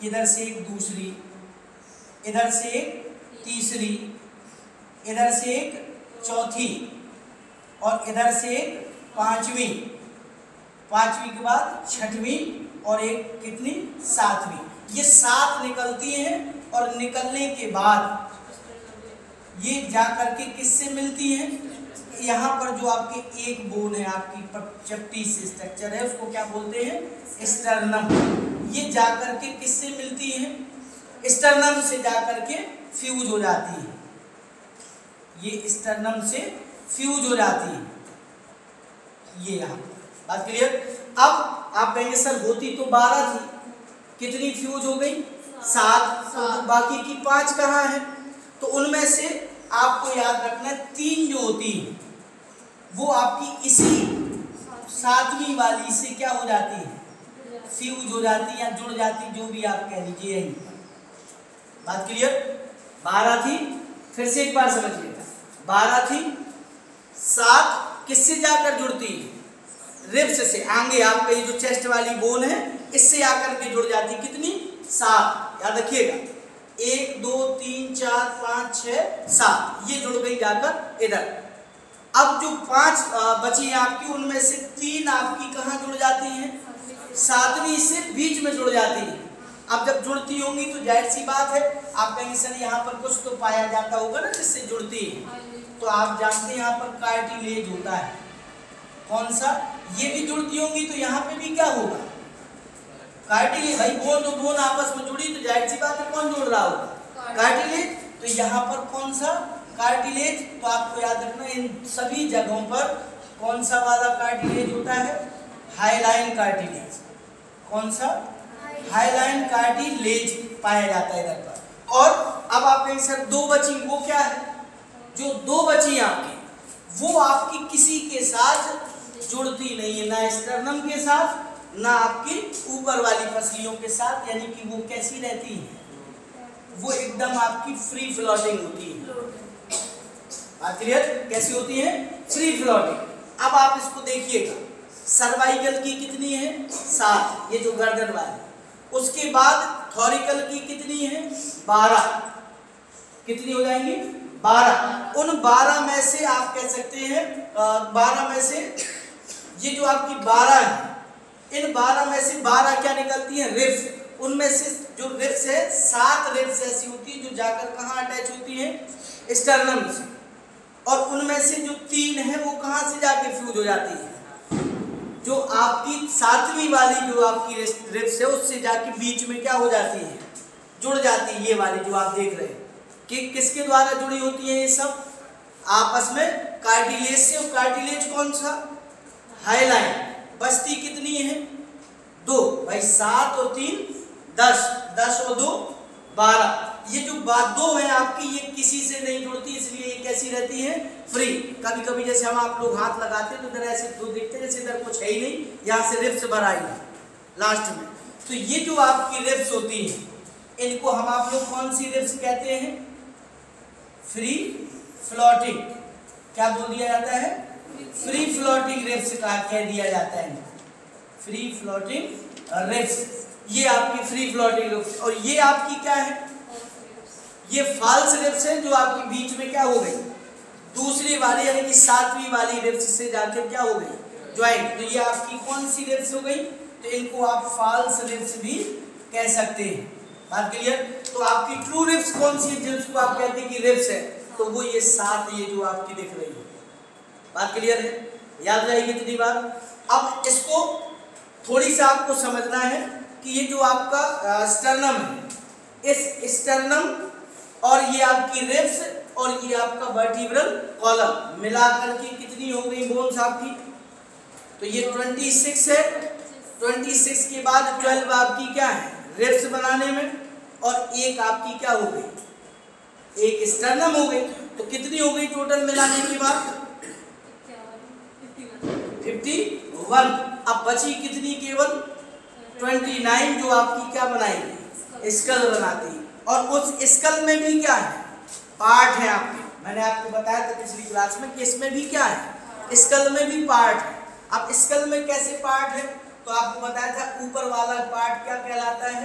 Speaker 1: इधर से एक दूसरी, इधर से एक तीसरी, इधर से एक चौथी, और इधर से एक पांचवी, पांचवी के बाद छठवीं, और एक कितनी, 7वीं। ये 7 निकलती हैं। और निकलने के बाद ये जाकर के किससे मिलती हैं, यहाँ पर जो आपके एक बोन है, आपकी चपटी से स्ट्रक्चर है, उसको क्या बोलते हैं, स्टर्नम। ये जाकर के किससे मिलती है, स्टर्नम से जाकर के फ्यूज हो जाती है। ये स्टर्नम से फ्यूज हो जाती है, ये यहाँ। बात क्लियर। अब आप कहेंगे सर होती तो 12 थी, कितनी फ्यूज हो गई, 7। तो बाकी की 5 कहाँ है, तो उनमें से आपको याद रखना है 3 जो होती है वो आपकी इसी 7वीं वाली से क्या हो जाती है, फ्यूज हो जाती है या जुड़ जाती, जो भी आप कह लीजिए। यही बात क्लियर। 12 थी, फिर से एक बार समझिएगा, 12 थी, 7 किससे जाकर जुड़ती है, रिब्स से। आगे आपका ये जो चेस्ट वाली बोन है, इससे आकर के जुड़ जाती, कितनी, 7। याद रखिएगा, 1 2 3 4 5 6 7, ये जुड़ गई जाकर इधर। अब जो 5 बची हैं आपकी, उनमें से 3 आपकी कहाँ जुड़ जाती हैं, 7वीं से बीच में जुड़ जाती हैं। अब जब जुड़ती होंगी तो जाहिर सी बात है, आप कहेंगे सर यहाँ पर कुछ तो पाया जाता होगा ना जिससे जुड़ती है। तो आप जानते हैं यहाँ पर कार्टिलेज होता है, कौन सा, ये भी जुड़ती होंगी तो यहाँ पे भी क्या होगा, कार्टिलेज। भाई बोन दो बोन आपस में जुड़ी तो जाहिर सी बात है कौन जुड़ रहा होगा, कार्टिलेज। तो यहाँ पर कौन सा, कार्टिलेज। तो आपको याद रखना इन सभी जगहों पर कौन सा वाला कार्टिलेज होता है, हाइलाइन कार्टिलेज। कौन सा, हाइलाइन कार्टिलेज पाया जाता है इधर पर। और अब आप कहेंगे सर 2 बची, वो क्या है, जो 2 बची आपकी, वो आपकी किसी के साथ जुड़ती नहीं है, ना स्टर्नम के साथ, ना आपकी ऊपर वाली पसलियों के साथ। यानी कि वो कैसी रहती है, वो एकदम आपकी फ्री फ्लोटिंग होती है। बात क्लियर, कैसी होती है, फ्री फ्लोटिंग। अब आप इसको देखिएगा, सर्वाइकल की कितनी है, 7, ये जो गर्दन वाली। उसके बाद थोरिकल की कितनी है, 12, कितनी हो जाएंगी, 12। उन 12 में से आप कह सकते हैं 12 में से ये जो आपकी 12 है, इन 12 में से 12 क्या निकलती हैं? रिब्स। उनमें से जो रिब्स है 7 रिब्स ऐसी होती है जो जाकर कहाँ अटैच होती हैं? स्टर्नम से। और उनमें से जो 3 है वो कहाँ से जाके फ्यूज हो जाती है? जो आपकी 7वीं वाली जो आपकी रिब्स है उससे जाके बीच में क्या हो जाती है? जुड़ जाती है। ये वाली जो आप देख रहे हैं कि किसके द्वारा जुड़ी होती है? ये सब आपस में कार्टिलेज से। और कार्टिलेज कौन सा? हाइलाइन। बस्ती कितनी है? 2 भाई, 7 और 3 10, 10 और 2 12। ये जो 2 है आपकी, ये किसी से नहीं जुड़ती, इसलिए ये कैसी रहती है? फ्री। कभी कभी जैसे हम आप लोग हाथ लगाते हैं तो इधर ऐसे 2 दिखते हैं, जैसे इधर कुछ है ही नहीं, यहाँ से रिब्स भर आई है लास्ट में। तो ये जो आपकी रिब्स होती है इनको हम आप लोग कौन सी रिब्स कहते हैं? Free floating. क्या बोल दिया जाता है? फ्री फ्लोटिंग रिब्स कह दिया जाता है। फ्री फ्लोटिंग रिब्स, ये आपकी फ्री फ्लोटिंग रिब्स। और ये आपकी क्या है? ये फॉल्स रिब्स है जो आपके बीच में क्या हो गई? दूसरी वाली यानी कि 7वीं वाली रिब्स से जाकर क्या हो गई? ज्वाइंट। तो ये आपकी कौन सी रिब्स हो गई? तो इनको आप फॉल्स रिब्स भी कह सकते हैं। बात क्लियर? तो आपकी ट्रू रिब्स कौन सी है जिसको आप कहते हैं कि रिब्स है? तो वो ये 7 ये जो आपकी दिख रही है। बात क्लियर है? याद रहेगी इतनी बात। अब इसको थोड़ी सा आपको समझना है कि ये जो आपका स्टर्नम है, इस स्टर्नम और ये आपकी रिब्स और ये आपका वर्टिब्रल कॉलम मिलाकर के कितनी हो गई बोन्स आपकी? तो ये 26 है। 26 के बाद 12 आपकी क्या है? रिब्स बनाने में, और एक आपकी क्या हो गई? एक स्टर्नम हो गई। तो कितनी हो गई टोटल मिलाने के बाद? 51। अब बची कितनी? केवल 29 जो आपकी क्या बनाएगी? स्कल बनाती है। और उस स्कल में भी क्या है? पार्ट है आपके। मैंने आपको बताया था पिछली क्लास में कि इसमें भी क्या है? स्कल में भी पार्ट है। अब स्कल में कैसे पार्ट है? तो आपको बताया था ऊपर वाला पार्ट क्या कहलाता है?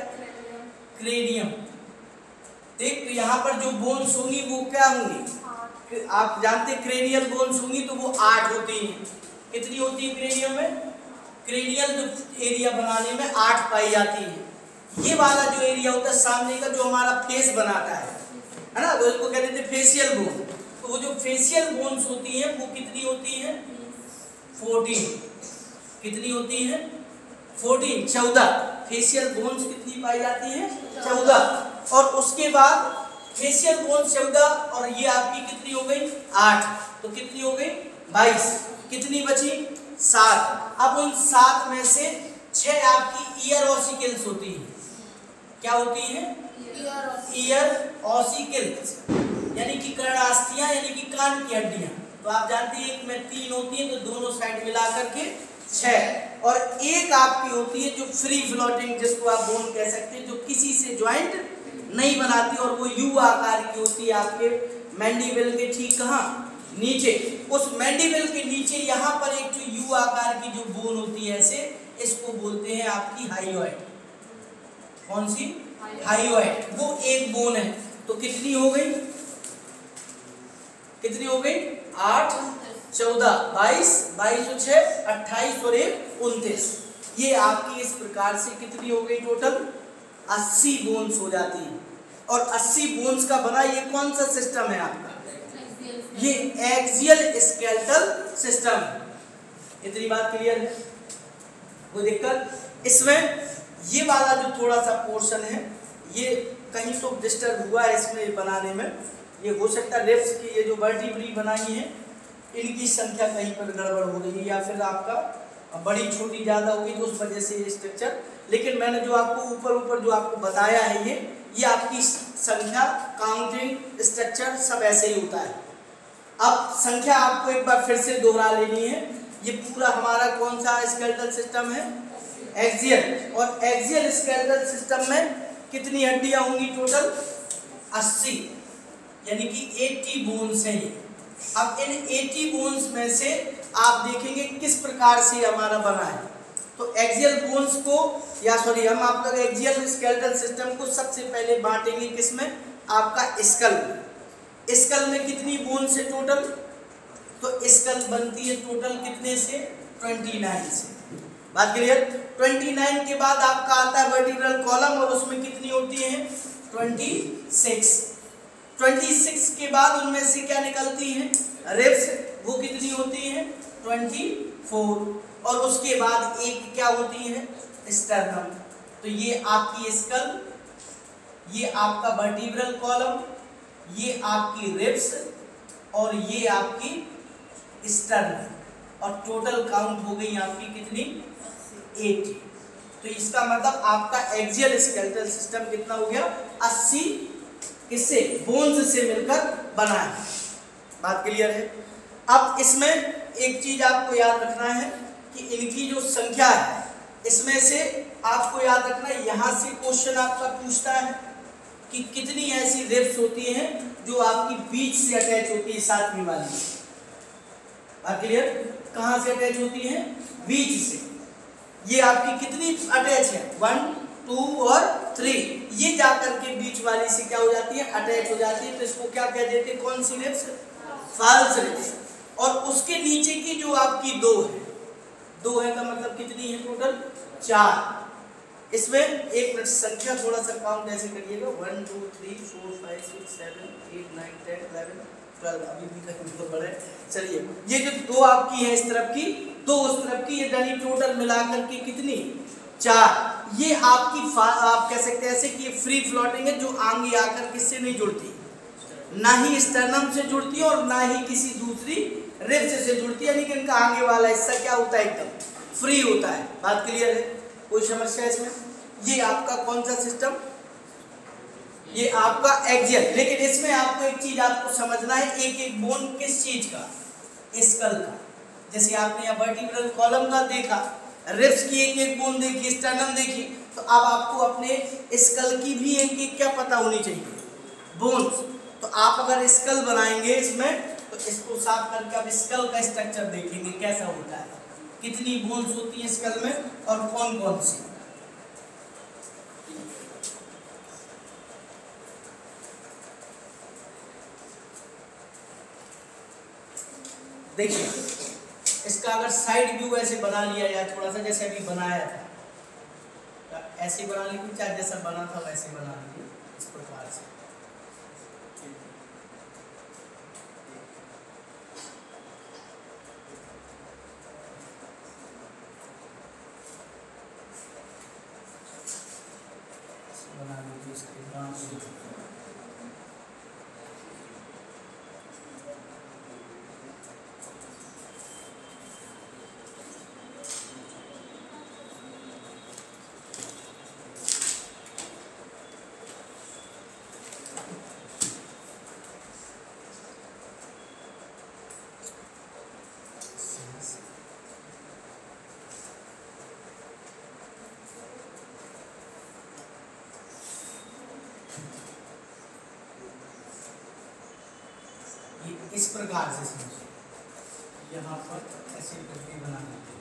Speaker 1: क्रेनियम। देख, तो यहाँ पर जो बोन्स होंगी वो क्या होंगी? आप जानते क्रेनियल बोन्स होंगी तो वो 8 होती हैं। कितनी होती है क्रेनियम में? क्रेनियल जो एरिया बनाने में 8 पाई जाती है। ये वाला जो एरिया होता है सामने का जो हमारा फेस बनाता है ना, तो इसको कहते थे फेशियल बोन। तो वो जो फेशियल बोन्स होती हैं वो कितनी होती हैं? 14। कितनी होती हैं? 14 फेशियल बोन्स कितनी पाई जाती हैं? 14। और उसके बाद फेशियल बोन्स 14 और ये आपकी कितनी हो गई? 8। तो कितनी हो गई? 22। कितनी बची? 7। अब उन 7 में से 6 आपकी ईयर ऑसिकल्स होती हैं। क्या होती हैं? ईयर ऑसिकल्स, यानी कि कर्णास्थियां, यानी कि कान की हड्डियां। तो आप जानते हैं एक में 3 होती हैं, तो दोनों साइड मिला करके 6। और एक आपकी होती है जो फ्री फ्लोटिंग, जिसको आप बोन कह सकते हैं, जो किसी से ज्वाइंट नहीं बनाती, और वो यू आकार की होती है आपके मैंडिबल के ठीक कहाँ? नीचे। उस मैंडिबल के नीचे यहाँ पर एक जो यू आकार की जो बोन होती है ऐसे, इसको बोलते हैं आपकी हाइयोइड। कौन सी? हाइयोइड। वो एक बोन है। तो कितनी हो गई? कितनी हो गई? 8, 14, 22, 22 और 6 28 और 1 29। ये आपकी इस प्रकार से कितनी हो गई टोटल? 80 बोन्स हो जाती हैं। और 80 बोन्स का बना ये कौन सा सिस्टम है आपका? ये एक्सियल स्केलेटल सिस्टम। इतनी बात क्लियर है? कोई दिक्कत? इसमें ये वाला जो थोड़ा सा पोर्शन है ये कहीं तो डिस्टर्ब हुआ है इसमें बनाने में। ये हो सकता है रिब्स की ये जो वर्टिब्री बनाई है इनकी संख्या कहीं पर गड़बड़ हो गई है, या फिर आपका बड़ी छोटी ज़्यादा होगी तो उस वजह से ये स्ट्रक्चर। लेकिन मैंने जो आपको ऊपर जो आपको बताया है ये आपकी संख्या, काउंटिंग, स्ट्रक्चर सब ऐसे ही होता है। अब संख्या आपको एक बार फिर से दोहरा लेनी है। ये पूरा हमारा कौन सा स्केलेटल सिस्टम है? एक्सियल। और एक्सियल स्केलेटल सिस्टम में कितनी हड्डियां होंगी टोटल? 80, यानी कि 80 बोन्स हैं। अब इन 80 बोन्स में से आप देखेंगे किस प्रकार से हमारा बना है। तो एक्सियल बोन्स को, या सॉरी हम आप लोग एक्सियल स्केलेटल सिस्टम को सबसे पहले बांटेंगे किसमें? आपका स्कल में। स्कल में कितनी बोन्स है टोटल? तो स्कल बनती है टोटल कितने से? 29 से। बात क्लियर? 29 के बाद आपका आता है वर्टिब्रल कॉलम और उसमें कितनी होती है? 26। 26 के बाद उनमें से क्या निकलती है? रिब्स, वो कितनी होती है? 24। और उसके बाद एक क्या होती है? स्टर्नम। तो ये आपकी स्कल, ये आपका वर्टिब्रल कॉलम, ये आपकी रिब्स और ये आपकी स्टर्नम। और टोटल काउंट हो गई आपकी कितनी? 80। तो इसका मतलब आपका एक्सियल स्केलेटल सिस्टम कितना हो गया? 80 किससे? बोन्स से मिलकर बना है। बात क्लियर है? अब इसमें एक चीज आपको याद रखना है कि इनकी जो संख्या है, इसमें से आपको याद रखना है, यहां से क्वेश्चन आपका पूछता है कि कितनी ऐसी रिब्स होती हैं जो आपकी बीच से अटैच होती है, सातवीं वाली। बात क्लियर? कहां से अटैच होती है? बीच से। ये आपकी कितनी अटैच है? 1, 2 और 3। ये जाकर के बीच वाली से क्या हो जाती है? अटैच हो जाती है। तो इसको क्या कह देते हैं? कौन सी रिब्स? False ribs. और उसके नीचे की जो आपकी 2 है, 2 है का मतलब कितनी है टोटल? 4। इसमें एक मिनट संख्या थोड़ा सा काउंट ऐसे करिएगा, 1 2 3 4 5 6 7 8 9 10 11 12। अभी भी कहीं तो बड़े। चलिए, ये जो 2 आपकी है इस तरफ की, 2 उस तरफ की, ये यानी टोटल मिलाकर के कितनी? 4। ये आपकी आप कह सकते हैं ऐसे कि ये फ्री फ्लोटिंग है, जो आगे आकर किससे नहीं जुड़ती, ना ही स्टर्नम से जुड़ती है और ना ही किसी दूसरी रिब्स से जुड़ती है। लेकिन इनका आगे वाला हिस्सा क्या होता है? एकदम फ्री होता है। बात क्लियर है? कोई समस्या इसमें? ये आपका कौन सा सिस्टम? ये आपका एक्सियल। लेकिन इसमें आपको एक चीज आपको समझना है, एक एक बोन किस चीज का? स्कल का। जैसे आपने यहाँ वर्टिब्रल कॉलम का देखा, रिब्स की एक एक बोन देखी, स्टर्नम देखी, तो अब आपको अपने स्कल की भी एक एक क्या पता होनी चाहिए? बोन्स। तो आप अगर स्कल बनाएंगे इसमें, तो इसको साफ करके अब स्कल का स्ट्रक्चर देखेंगे कैसा होता है, कितनी बोन्स होती है स्कल में और कौन कौन सी। देखिए, इसका अगर साइड व्यू ऐसे बना लिया जाए, थोड़ा सा जैसे अभी बनाया था, ऐसे बना लीजिए, चाहे जैसा बना था वैसे बना लीजिए, इस प्रकार से। बना लीजिए इसके नाम से। इस प्रकार से समझिए, यहाँ पर ऐसे करके बना देते हैं।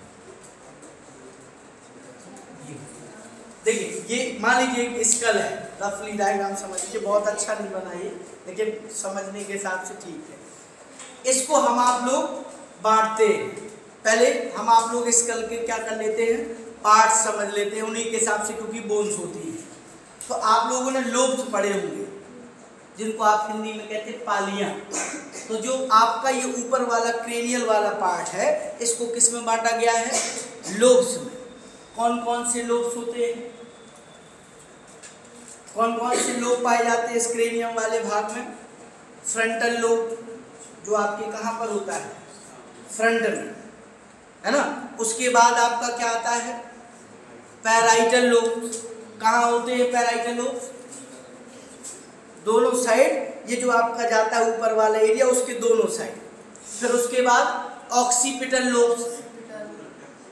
Speaker 1: देखिए, ये मान लीजिए एक स्कल है, रफली डायग्राम समझ लीजिए, बहुत अच्छा नहीं बना ये, लेकिन समझने के हिसाब से ठीक है। इसको हम आप लोग बांटते हैं। पहले हम आप लोग स्कल के क्या कर लेते हैं? पार्ट समझ लेते हैं उन्हीं के हिसाब से, क्योंकि बोन्स होती है। तो आप लोगों ने लोब्स पढ़े होंगे, जिनको आप हिंदी में कहते हैं पालियां। तो जो आपका ये ऊपर वाला क्रेनियल वाला पार्ट है, इसको किस में बांटा गया है? लोब्स में। कौन कौन से लोब्स होते हैं? कौन कौन से लोब पाए जाते हैं इस क्रेनियम वाले भाग में? फ्रंटल लोब, जो आपके कहाँ पर होता है? फ्रंट में, है ना। उसके बाद आपका क्या आता है? Parietal lobe. कहाँ होते हैं पैराइटल लोब? दोनों साइड, ये जो आपका जाता है ऊपर वाला एरिया, उसके दोनों साइड। फिर उसके बाद ऑक्सीपिटल लोब्स।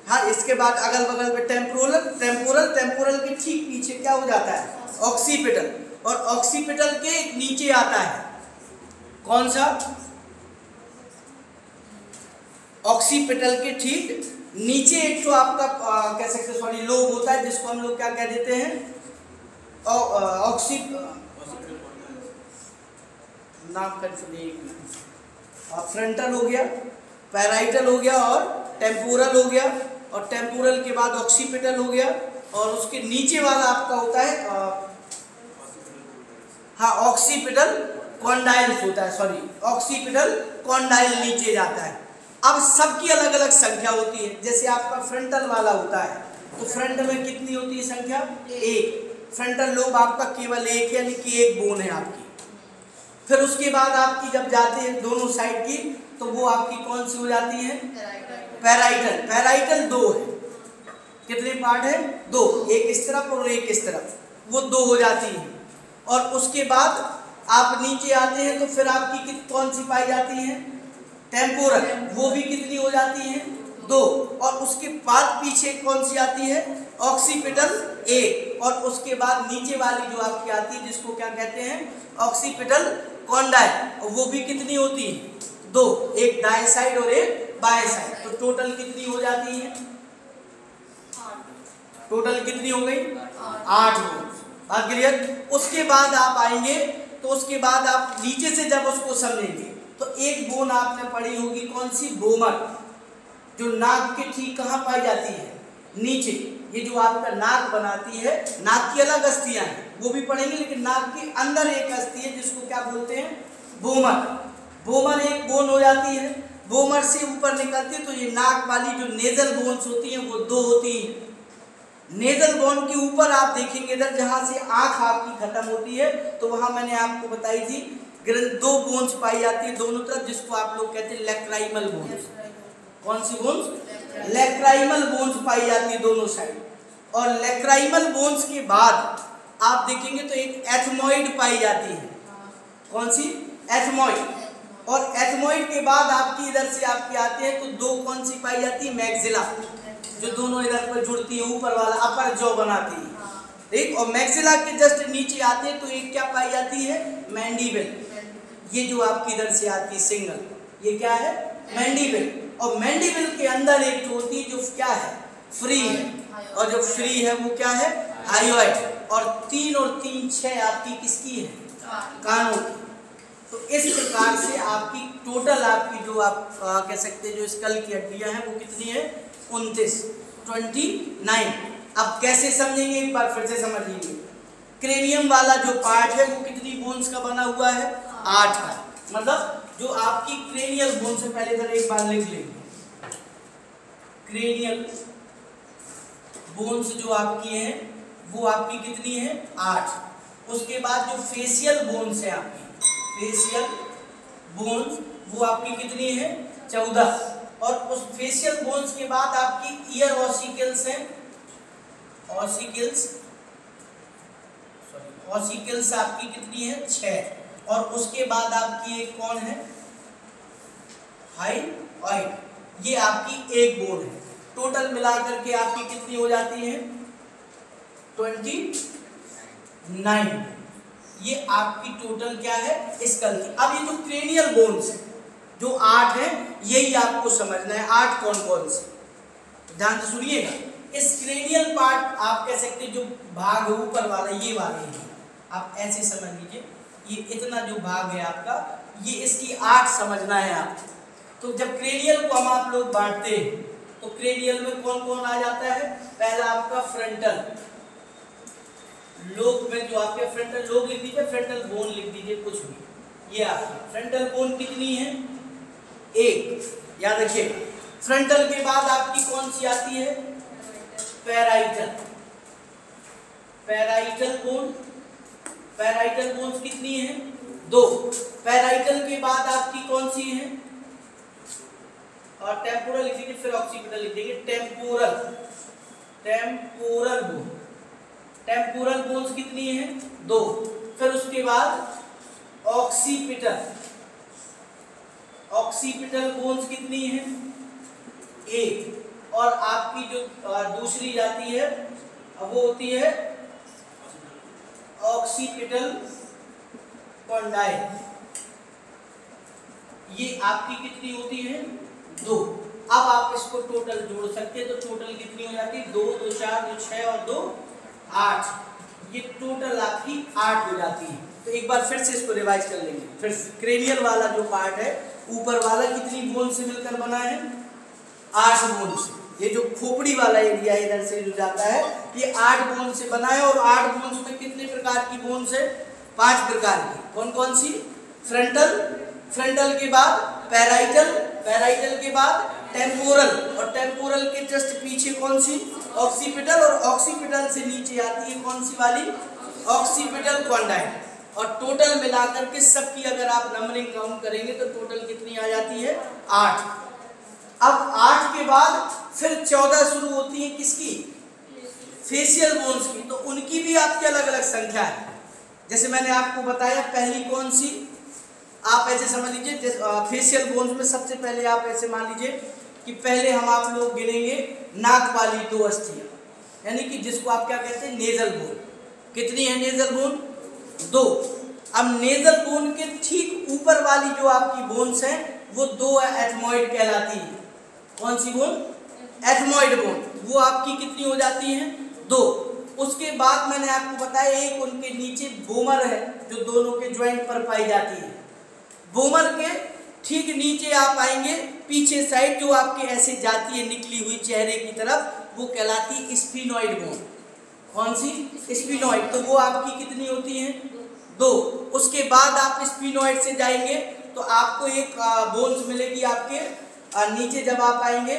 Speaker 1: हाँ, इसके बाद अगल बगल में टेम्पोरल के ठीक पीछे क्या हो जाता है? ऑक्सीपिटल। और ऑक्सीपिटल के नीचे आता है कौन सा? ऑक्सीपिटल के ठीक नीचे एक तो आपका कह सकते हैं, सॉरी, लोब होता है, जिसको हम लोग क्या कह देते हैं? नाम कंफ्यूज, और फ्रंटल हो गया, पैराइटल हो गया और टेम्पोरल हो गया, और टेम्पोरल के बाद ऑक्सीपिटल हो गया, और उसके नीचे वाला आपका होता है हाँ ऑक्सीपिटल कॉन्डाइल्स होता है, सॉरी ऑक्सीपिटल कॉन्डाइल नीचे जाता है। अब सबकी अलग अलग संख्या होती है। जैसे आपका फ्रंटल वाला होता है तो फ्रंट में कितनी होती है संख्या? एक। फ्रंटल लोब आपका केवल एक, यानी कि एक बोन है आपकी। फिर उसके बाद आपकी जब जाते हैं दोनों साइड की तो वो आपकी कौन सी हो जाती है? पैराइटल। पैराइटल दो है, कितने पार्ट है? दो, एक इस तरफ और एक इस तरफ, वो दो हो जाती है। और उसके बाद आप नीचे आते हैं तो फिर आपकी कौन सी पाई जाती है? टेम्पोरल, वो भी कितनी हो जाती है? दो। और उसके बाद पीछे कौन सी आती है? ऑक्सीपिटल एक। और उसके बाद नीचे वाली जो आपकी आती है जिसको क्या कहते हैं? ऑक्सीपिटल कॉन्डाइल, वो भी कितनी होती है? दो, एक दाएं साइड और एक बाएं साइड। तो टोटल कितनी हो जाती है? टोटल कितनी हो गई? 8 हो। बात क्लियर? उसके बाद आप आएंगे तो उसके बाद आप नीचे से जब उसको समझेंगे तो एक बोन आपने पढ़ी होगी, कौन सी? बोमर, जो नाक के ठीक कहाँ पाई जाती है? नीचे। ये जो आपका नाक बनाती है, नाक की अलग अस्थियां हैं वो भी पढ़ेंगे, लेकिन नाक के अंदर एक अस्थि है जिसको क्या बोलते हैं? बोमर। बोमर एक बोन हो जाती है। बोमर से ऊपर निकलती है तो ये नाक वाली जो नेजल बोन्स होती हैं वो दो होती है। नेजल बोन के ऊपर आप देखेंगे इधर जहां से आंख आपकी खत्म होती है तो वहां मैंने आपको बताई थी दो बोन्स पाई जाती है दोनों तरफ, जिसको आप लोग कहते हैं लैक्राइमल बोन्स। कौन सी बोन्स? लैक्राइमल बोन्स पाई जाती है दोनों साइड। और लैक्राइमल बोन्स के बाद आप देखेंगे तो एक एथमॉइड पाई जाती है। कौन सी? एथमॉइड। और एथमॉइड के बाद आपकी इधर से आपकी आती है तो दो कौन सी पाई जाती है? मैक्सिला, जो दोनों इधर पर जुड़ती है, ऊपर वाला अपर जॉ बनाती है, ठीक। और मैक्सिला के जस्ट नीचे आते हैं तो एक क्या पाई जाती है? मैंडिबल। ये जो आपकी इधर से आती है सिंगल, ये क्या है? मैंडिबल। और मैंडिबल के अंदर एक होती है जो क्या है? फ्री है। और जो फ्री है वो क्या है? हायोइड। और 3 और 3 6 आपकी किसकी है? कानों की। तो इस प्रकार से आपकी टोटल आपकी जो आप कह सकते हैं जो स्कल की हड्डियां हैं वो कितनी है? 29। अब कैसे समझेंगे एक बार फिर से समझ लीजिए। क्रेनियम वाला जो पार्ट है वो कितनी बोन्स का बना हुआ है? 8 का। मतलब जो आपकी क्रेनियल बोन से पहले इधर एक बार लिख लेंगे, क्रेनियल बोन्स जो आपकी हैं वो आपकी कितनी है? 8। उसके बाद जो फेशियल बोन्स है आपकी, फेशियल बोन्स वो आपकी कितनी है? 14। और उस फेशियल बोन्स के बाद आपकी ईयर ऑसिकल्स हैं, ऑसिकल्स आपकी कितनी है? 6। और उसके बाद आपकी एक कौन है? हाइयोइड। ये आपकी एक बोन है। टोटल मिलाकर के आपकी कितनी हो जाती है? 29। ये आपकी टोटल क्या है? स्कल की। अब ये जो क्रेनियल बोन्स है जो 8 है, यही आपको समझना है 8 कौन कौन से। ध्यान से सुनिएगा। इस क्रेनियल पार्ट आप कह सकते हैं जो भाग ऊपर वाला, ये वाले हैं, आप ऐसे समझ लीजिए, ये इतना जो भाग है आपका, ये इसकी 8 समझना है आप। तो जब क्रेनियल को हम आप लोग बांटते हैं तो क्रेनियल में कौन कौन आ जाता है? पहला आपका फ्रंटल लोब में जो आपके फ्रंटल लोब लिख दीजिए, फ्रंटल बोन लिख दीजिए, कुछ भी। ये आपकी फ्रंटल बोन कितनी है? 1। याद रखिए। फ्रंटल के बाद आपकी कौन सी आती है? Parietal. Parietal bone, parietal bones कितनी है? 2। पैराइटल के बाद आपकी कौन सी है? और टेम्पोरल लिख दीजिए, फिर ऑक्सीपिटल लिख देंगे। Temporal, temporal bone, temporal bones कितनी है? 2। फिर उसके बाद ऑक्सीपिटल, ऑक्सीपिटल बोन्स कितनी है? 1। और आपकी जो दूसरी जाती है वो होती है ऑक्सीपिटल कॉन्डाइल। ये आपकी कितनी होती है? 2। अब आप इसको टोटल जोड़ सकते हैं तो टोटल कितनी हो जाती है? 2 2 4 2 6 और 2 8। ये टोटल आपकी 8 हो जाती है। तो एक बार फिर से इसको रिवाइज कर लेंगे। फिर क्रेनियल वाला जो पार्ट है ऊपर वाला कितनी बोन से मिलकर बना है? 8 बोन से। ये जो खोपड़ी वाला एरिया इधर से जो जाता है ये 8 बोन से बना है। और 8 बोन्स में कितने प्रकार की बोन्स है? 5 प्रकार की। कौन कौन सी? फ्रंटल, फ्रंटल के बाद पैराइटल, पैराइटल के बाद टेम्पोरल, और टेम्पोरल के जस्ट पीछे कौन सी? ऑक्सीपिटल, और ऑक्सीपिटल से नीचे आती है कौन सी वाली? Occipital condyle. और टोटल मिलाकर के सबकी अगर आप नंबरिंग काउंट करेंगे तो टोटल कितनी आ जाती है? 8। अब 8 के बाद फिर 14 शुरू होती है किसकी? फेशियल बोन्स की। तो उनकी भी आपकी अलग अलग संख्या है। जैसे मैंने आपको बताया पहली कौन सी, आप ऐसे समझ लीजिए फेशियल बोन्स में सबसे पहले आप ऐसे मान लीजिए कि पहले हम आप लोग गिनेंगे नाक वाली 2 अस्थियां, यानी कि जिसको आप क्या कहते हैं? Nasal bone. कितनी है नेजल बोन? 2। अब नेजल बोन के ठीक ऊपर वाली जो आपकी बोन्स हैं वो 2 एथमॉइड कहलाती है। कौन सी बोन? Ethmoid bone. वो आपकी कितनी हो जाती हैं? 2। उसके बाद मैंने आपको बताया एक उनके नीचे बोमर है जो दोनों के ज्वाइंट पर पाई जाती है। बोमर के ठीक नीचे आप आएंगे पीछे साइड जो आपके ऐसे जाती है निकली हुई चेहरे की तरफ, वो कहलाती है स्फीनॉइड बोन। कौन सी? स्फीनॉइड। तो वो आपकी कितनी होती है? 2। उसके बाद आप स्फीनॉइड से जाएंगे तो आपको एक बोन्स मिलेगी आपके नीचे जब आप आएंगे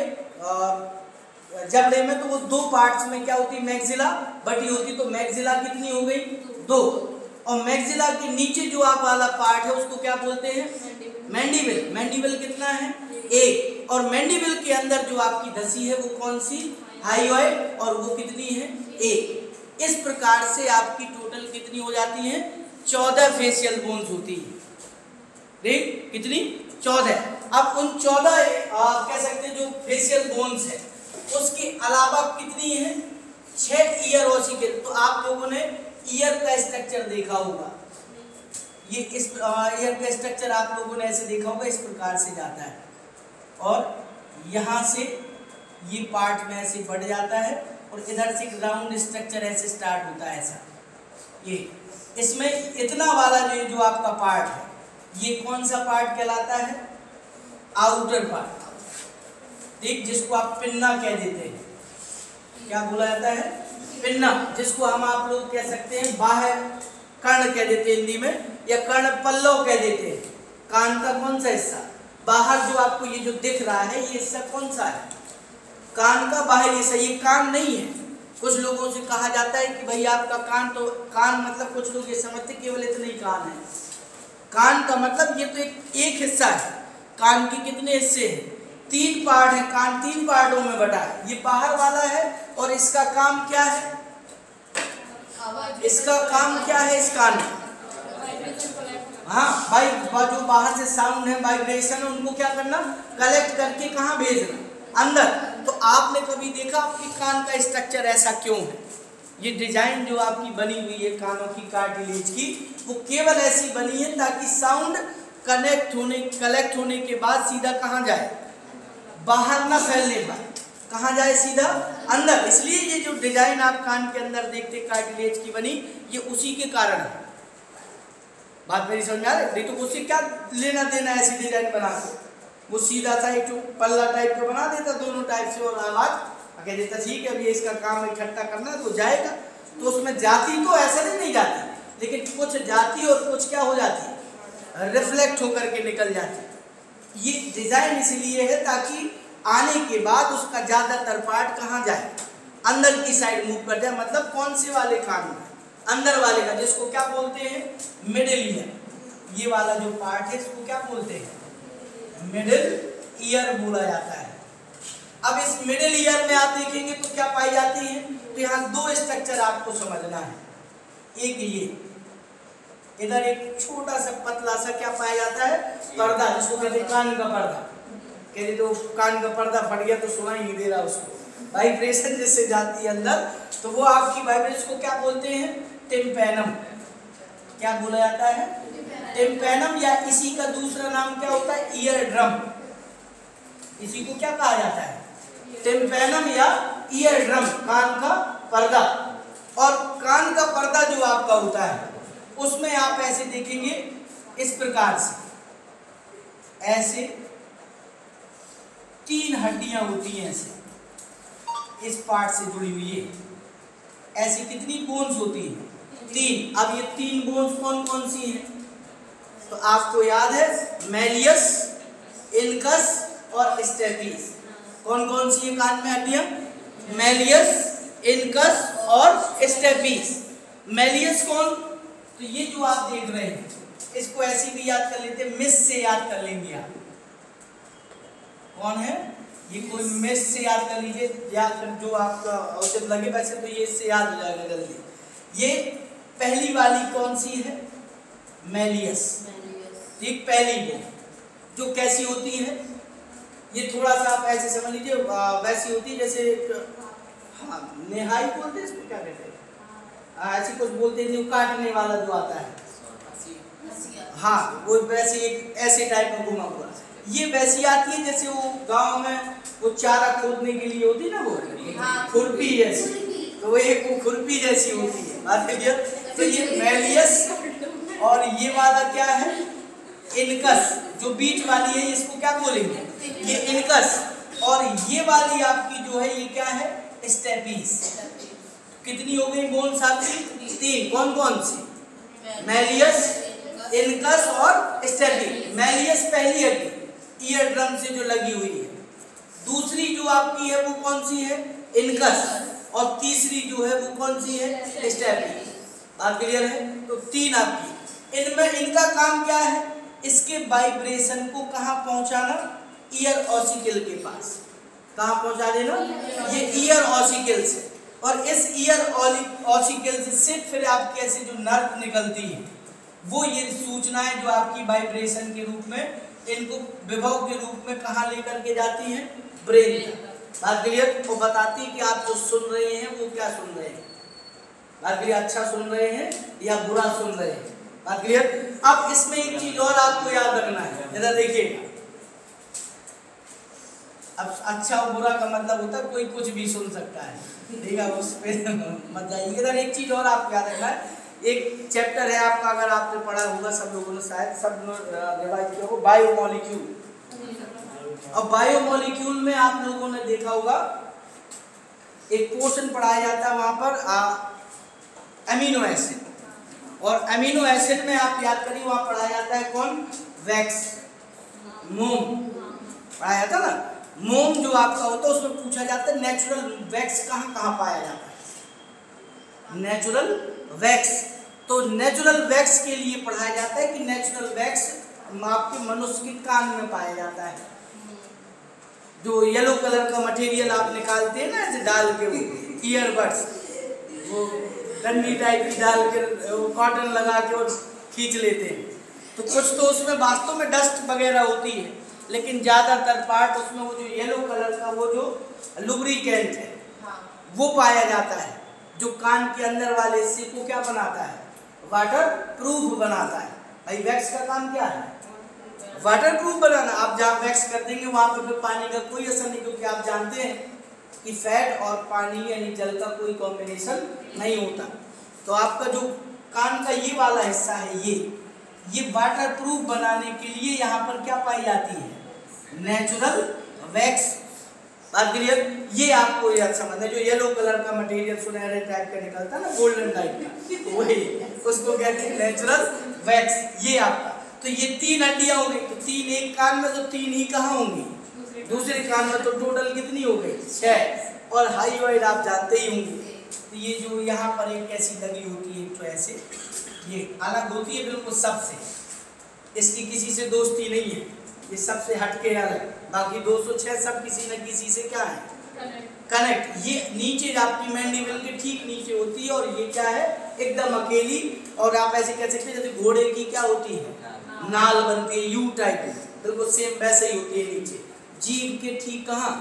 Speaker 1: जबड़े में, तो वो 2 पार्ट्स में क्या होती है? मैक्सिला बटी होती। तो मैक्सिला कितनी हो गई? 2। और मैक्सिला के नीचे जो आप वाला पार्ट है उसको क्या बोलते हैं? मैंडिबल। मैंडिबल कितना है? 1। और मैंडिबल के अंदर जो आपकी धसी है वो कौन सी? हाइयोइड, और वो कितनी है? 1। इस प्रकार से आपकी टोटल कितनी हो जाती है? 14 फेशियल बोन्स होती है। ठीक, कितनी? 14। अब उन 14 कह सकते हैं जो फेशियल बोन्स है उसके अलावा कितनी है? 6 ईयर ऑसिकल। तो आप लोगों ने ईयर का स्ट्रक्चर देखा होगा। ये इस ईयर का स्ट्रक्चर आप लोगों ने ऐसे देखा होगा, इस प्रकार से जाता है और यहाँ से ये पार्ट में ऐसे बढ़ जाता है और इधर से राउंड स्ट्रक्चर ऐसे स्टार्ट होता है ऐसा। ये इसमें इतना वाला जो आपका पार्ट है ये कौन सा पार्ट कहलाता है? Outer part. ठीक, जिसको आप पिन्ना कह देते हैं। क्या बोला जाता है? पिन्ना। जिसको हम आप लोग कह सकते हैं बाह्य कर्ण कह देते हैं हिंदी में, या कर्ण पल्लव कह देते हैं। कान का कौन सा हिस्सा? बाहर जो आपको ये जो दिख रहा है ये हिस्सा कौन सा है? कान का बाहरी हिस्सा। ये कान नहीं है। कुछ लोगों से कहा जाता है कि भाई आपका कान, तो कान मतलब कुछ लोग ये समझते केवल इतने ही कान है। कान का मतलब ये तो एक हिस्सा है। कान के कितने हिस्से हैं? 3 पार्ट है। कान 3 पार्टों में बटा है। ये बाहर वाला है और इसका काम क्या है? इसका काम क्या है इस कान में? हाँ भाई, जो बाहर से साउंड है, वाइब्रेशन है, उनको क्या करना? कलेक्ट करके कहाँ भेजना? अंदर। तो आपने कभी देखा आपके कान का स्ट्रक्चर ऐसा क्यों है? ये डिजाइन जो आपकी बनी हुई है कानों की कार्टिलेज की, वो केवल ऐसी बनी है ताकि साउंड कलेक्ट होने के बाद सीधा कहाँ जाए? बाहर ना फैलने पाए। कहाँ जाए? सीधा अंदर। इसलिए ये जो डिजाइन आप कान के अंदर देखते कार्टिलेज की बनी, ये उसी के कारण है। बात मेरी समझ आ रही? नहीं तो उससे क्या लेना देना ऐसी डिजाइन बना के? वो सीधा सा एक पल्ला टाइप का बना देता दोनों टाइप से, और आवाज कह देता ठीक है अब ये इसका काम इकट्ठा करना तो जाएगा। तो उसमें जाती तो ऐसा नहीं जाती, लेकिन कुछ जाती और कुछ क्या हो जाती है? रिफ्लेक्ट होकर के निकल जाती। ये डिजाइन इसलिए है ताकि आने के बाद उसका ज्यादातर पार्ट कहाँ जाए? अंदर की साइड मूव कर जाए। मतलब कौन से वाले कान में? अंदर वाले का, जिसको क्या बोलते हैं? Middle ear. ये वाला जो पार्ट है इसको क्या बोलते हैं? मिडिल ईयर बोला जाता है। अब इस मिडिल ईयर में आप देखेंगे तो क्या पाई जाती है? तो यहाँ 2 स्ट्रक्चर आपको समझना है। एक ये इधर एक छोटा सा पतला सा क्या पाया जाता है? पर्दा, जिसको कहते हैं कान का पर्दा। कहते तो कान का पर्दा फट गया तो सुनाई नहीं दे रहा उसको, वाइब्रेशन जिससे जाती है अंदर, तो वो आपकी वाइब्रेशन को क्या बोलते हैं? टिम्पैनम। क्या बोला जाता है? टिम्पैनम। या इसी का दूसरा नाम क्या होता है? Ear drum. इसी को क्या कहा जाता है? टिम्पैनम या ईयर ड्रम, कान का पर्दा। और कान का पर्दा जो आपका होता है उसमें आप ऐसे देखेंगे इस प्रकार से, ऐसे 3 हड्डियां होती हैं ऐसे इस पार्ट से जुड़ी हुई है। ऐसी कितनी बोन्स होती हैं? 3। अब ये 3 बोन्स कौन कौन सी हैं? तो आपको याद है मैलियस, इनकस और स्टेपिस। कौन कौन सी है कान में हड्डियां? मैलियस, इनकस और स्टेपिस। मैलियस कौन? तो ये जो आप देख रहे हैं इसको ऐसे भी याद कर लेते हैं, मिस से याद कर लेंगे आप। कौन है ये? कोई मिस से याद कर लीजिए, या फिर जो आपका औचित लगे, वैसे तो ये इससे याद हो जाएगा जल्दी। ये पहली वाली कौन सी है? मैलियस। ठीक, पहली वो जो कैसी होती है, ये थोड़ा सा आप ऐसे समझ लीजिए, वैसी होती है जैसे हाँ नेहाई बोलते हैं इसको, क्या कहते हैं ऐसे कुछ बोलते हैं, जो काटने वाला जो आता है, हाँ वो वैसे एक ऐसे टाइप में घुमा हुआ। ये वैसी आती है जैसे वो गांव में वो चारा खोदने के लिए होती ना, वो खुरपी जैसी, तो वो एक वो खुरपी जैसी होती है। बात करिए, तो ये मैलियस और ये वाला क्या है? इनकस। जो बीच वाली है इसको क्या बोलेंगे? ये इनकस। और ये वाली आपकी जो है ये क्या है? स्टेपिस। कितनी हो गई बोन्स आपकी? 3। कौन कौन सी? मैलियस, इनकस और स्टेपिस। मैलियस पहली हड्डी ईयर ड्रम से जो लगी हुई है। दूसरी जो आपकी है वो कौन सी है? इनकस। और तीसरी जो है वो कौन सी है? स्टेपिस। बात क्लियर है? तो 3 आपकी। इनमें इनका काम क्या है? इसके वाइब्रेशन को कहाँ पहुंचाना? ईयर ऑसिकल के पास। कहाँ पहुंचा देना? ये ईयर ऑसिकल से। और इस ईयर ऑसिकल से फिर आपकी ऐसे जो नर्व निकलती है वो ये सूचनाएं जो आपकी वाइब्रेशन के रूप में इनको विभव के रूप में कहाँ लेकर के जाती हैं? ब्रेन तक। बात क्लियर? वो बताती है कि आप जो सुन रहे हैं वो क्या सुन रहे हैं। बात क्लियर? अच्छा सुन रहे हैं या बुरा सुन रहे हैं। बात क्लियर? अब इसमें एक चीज और आपको याद रखना है, जरा देखिए। अब अच्छा और बुरा का मतलब होता है कोई कुछ भी सुन सकता है, ठीक है, उस पे मत जाइए। इधर एक चीज और आपको याद रखना है, एक चैप्टर है आपका, अगर आपने पढ़ा होगा, सब लोगों ने शायद सब रिवाइज किया होगा, बायोमोलिक्यूल। अब बायोमोलिक्यूल में आप लोगों ने देखा होगा एक पोर्शन पढ़ाया जाता है वहां पर अमीनो एसिड। और अमीनो एसिड में आप याद करिए वहां पढ़ाया जाता है कौन? वैक्स, मोम पढ़ाया जाता ना। मोम जो आपका होता है उसमें पूछा जाता है नेचुरल वैक्स कहाँ कहाँ पाया जाता है? Natural wax. तो नेचुरल वैक्स के लिए पढ़ाया जाता है कि नेचुरल वैक्स आपके मनुष्य के कान में पाया जाता है। जो येलो कलर का मटेरियल आप निकालते हैं ना ऐसे डाल के, ईयरबड्स, वो डंडी टाइप की डाल के कॉटन लगा के और खींच लेते हैं, तो कुछ तो उसमें वास्तव में डस्ट वगैरह होती है, लेकिन ज़्यादातर पार्ट उसमें वो जो येलो कलर का वो जो लुब्रिकेंट है वो पाया जाता है, जो कान के अंदर वाले हिस्से को क्या बनाता है? वाटर प्रूफ बनाता है। भाई वैक्स का काम क्या है? वाटर प्रूफ बनाना। आप जहाँ वैक्स कर देंगे वहाँ पर फिर पानी का कोई असर नहीं, क्योंकि आप जानते हैं कि फैट और पानी यानी जल का कोई कॉम्बिनेशन नहीं होता। तो आपका जो कान का ये वाला हिस्सा है ये वाटर प्रूफ बनाने के लिए यहाँ पर क्या पाई जाती है? Natural wax. बात क्लियर? ये आपको याद समझना है, जो येलो कलर का मटेरियल सुनहरे टाइप का निकलता है ना, गोल्डन टाइप का, वही उसको कहते हैं नेचुरल वैक्स। ये आपका, तो ये 3 हड्डियां हो गई, तो 3 एक कान में, तो 3 ही कहाँ होंगी? दूसरे कान में। तो टोटल कितनी हो गई? 6। और हाइड्रोइड आप जानते ही होंगे, तो ये जो यहाँ पर एक ऐसी लगी होती है, तो ऐसे ये अलग होती है बिल्कुल सबसे, इसकी किसी से दोस्ती नहीं है, ये सबसे हटके अलग। बाकी 206 सब किसी न किसी से क्या है? कनेक्ट। ये नीचे आपकी मैंडिबल के ठीक नीचे होती है, और ये क्या है? एकदम अकेली। और आप ऐसे कह सकते हैं जैसे घोड़े की क्या होती है? नाल बनती है, यू टाइप में, बिल्कुल सेम वैसे ही होती है नीचे, जीभ के ठीक कहाँ?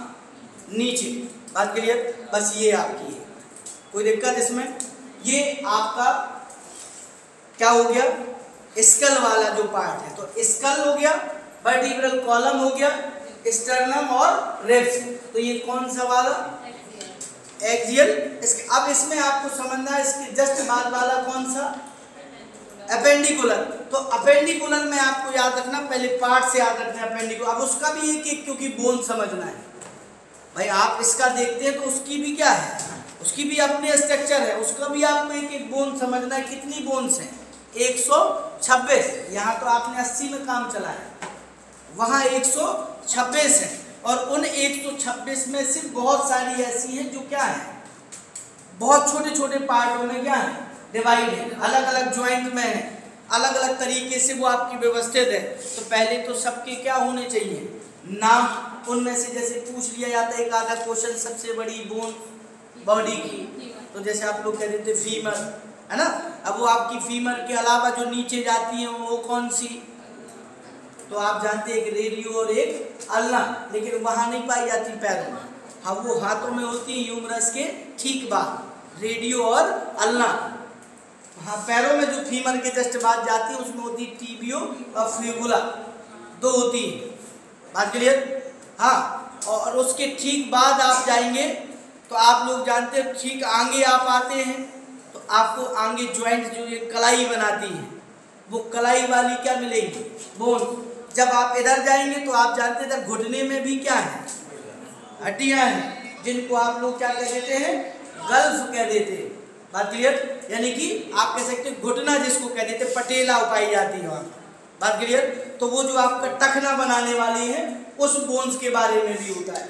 Speaker 1: नीचे। बात क्लियर? बस ये आपकी है, कोई दिक्कत इसमें? ये आपका क्या हो गया? स्कल वाला जो पार्ट है, तो स्कल हो गया, वर्टिब्रल कॉलम हो गया, स्टर्नम और रिब्स। तो ये कौन सा वाला? एक्सियल। अब इसमें आपको समझना है इसके जस्ट बाद वाला कौन सा? अपेंडिकुलर। तो अपेंडिकुलर में आपको याद रखना, पहले पार्ट से याद रखना अपेंडिकुलर। अब उसका भी एक एक क्योंकि बोन समझना है भाई। आप इसका देखते हैं तो उसकी भी क्या है, उसकी भी अपने स्ट्रक्चर है, उसका भी आपको एक एक बोन समझना है। कितनी बोन्स हैं? 126। यहाँ तो आपने 80 में काम चला है, वहाँ 126 है। और उन 126 में से बहुत सारी ऐसी हैं जो क्या है, बहुत छोटे छोटे पार्टों में क्या है, डिवाइड है, अलग अलग ज्वाइंट में है, अलग अलग तरीके से वो आपकी व्यवस्थित है। तो पहले तो सबके क्या होने चाहिए, नाम। उनमें से जैसे पूछ लिया जाता है एक आधा क्वेश्चन, सबसे बड़ी बोन बॉडी की, तो जैसे आप लोग कह देते फीमर, है ना। अब वो आपकी फीमर के अलावा जो नीचे जाती है वो कौन सी, तो आप जानते हैं एक रेडियो और एक अल्ना, लेकिन वहाँ नहीं पाई जाती पैरों में। हाँ, वो हाथों में होती है ह्यूमरस के ठीक बाद, रेडियो और अल्ना। हाँ, पैरों में जो फीमर के जस्ट बाद जाती है उसमें होती है टीबियो और फ्यूबुला, दो होती है। बात क्लियर? हाँ, और उसके ठीक बाद आप जाएंगे तो आप लोग जानते हैं ठीक आगे आप आते हैं तो आपको आगे ज्वाइंट जो ये कलाई बनाती है, वो कलाई वाली क्या मिलेगी, बोन। जब आप इधर जाएंगे तो आप जानते हैं इधर घुटने में भी क्या है, हड्डियां हैं, जिनको आप लोग क्या कह देते हैं, गल्फ कह देते हैं। बात क्लियर? यानी कि आप कह सकते हैं घुटना जिसको कह देते, पटेला पाई जाती है वहाँ। बात क्लियर? तो वो जो आपका टखना बनाने वाली है उस बोन्स के बारे में भी होता है।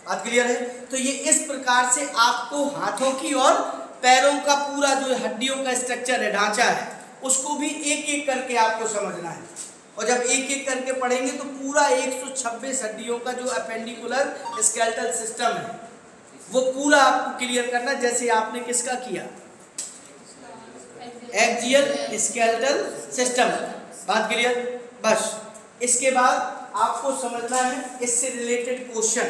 Speaker 1: बात क्लियर है? तो ये इस प्रकार से आपको हाथों की और पैरों का पूरा जो हड्डियों का स्ट्रक्चर है, ढांचा है, उसको भी एक एक करके आपको समझना है। और जब एक एक करके पढ़ेंगे तो पूरा 126 हड्डियों का जो अपेंडिकुलर स्केलेटल सिस्टम है वो पूरा आपको क्लियर करना, जैसे आपने किसका किया, एक्सियल स्केलेटल सिस्टम। बात क्लियर? बस इसके बाद आपको समझना है इससे रिलेटेड क्वेश्चन,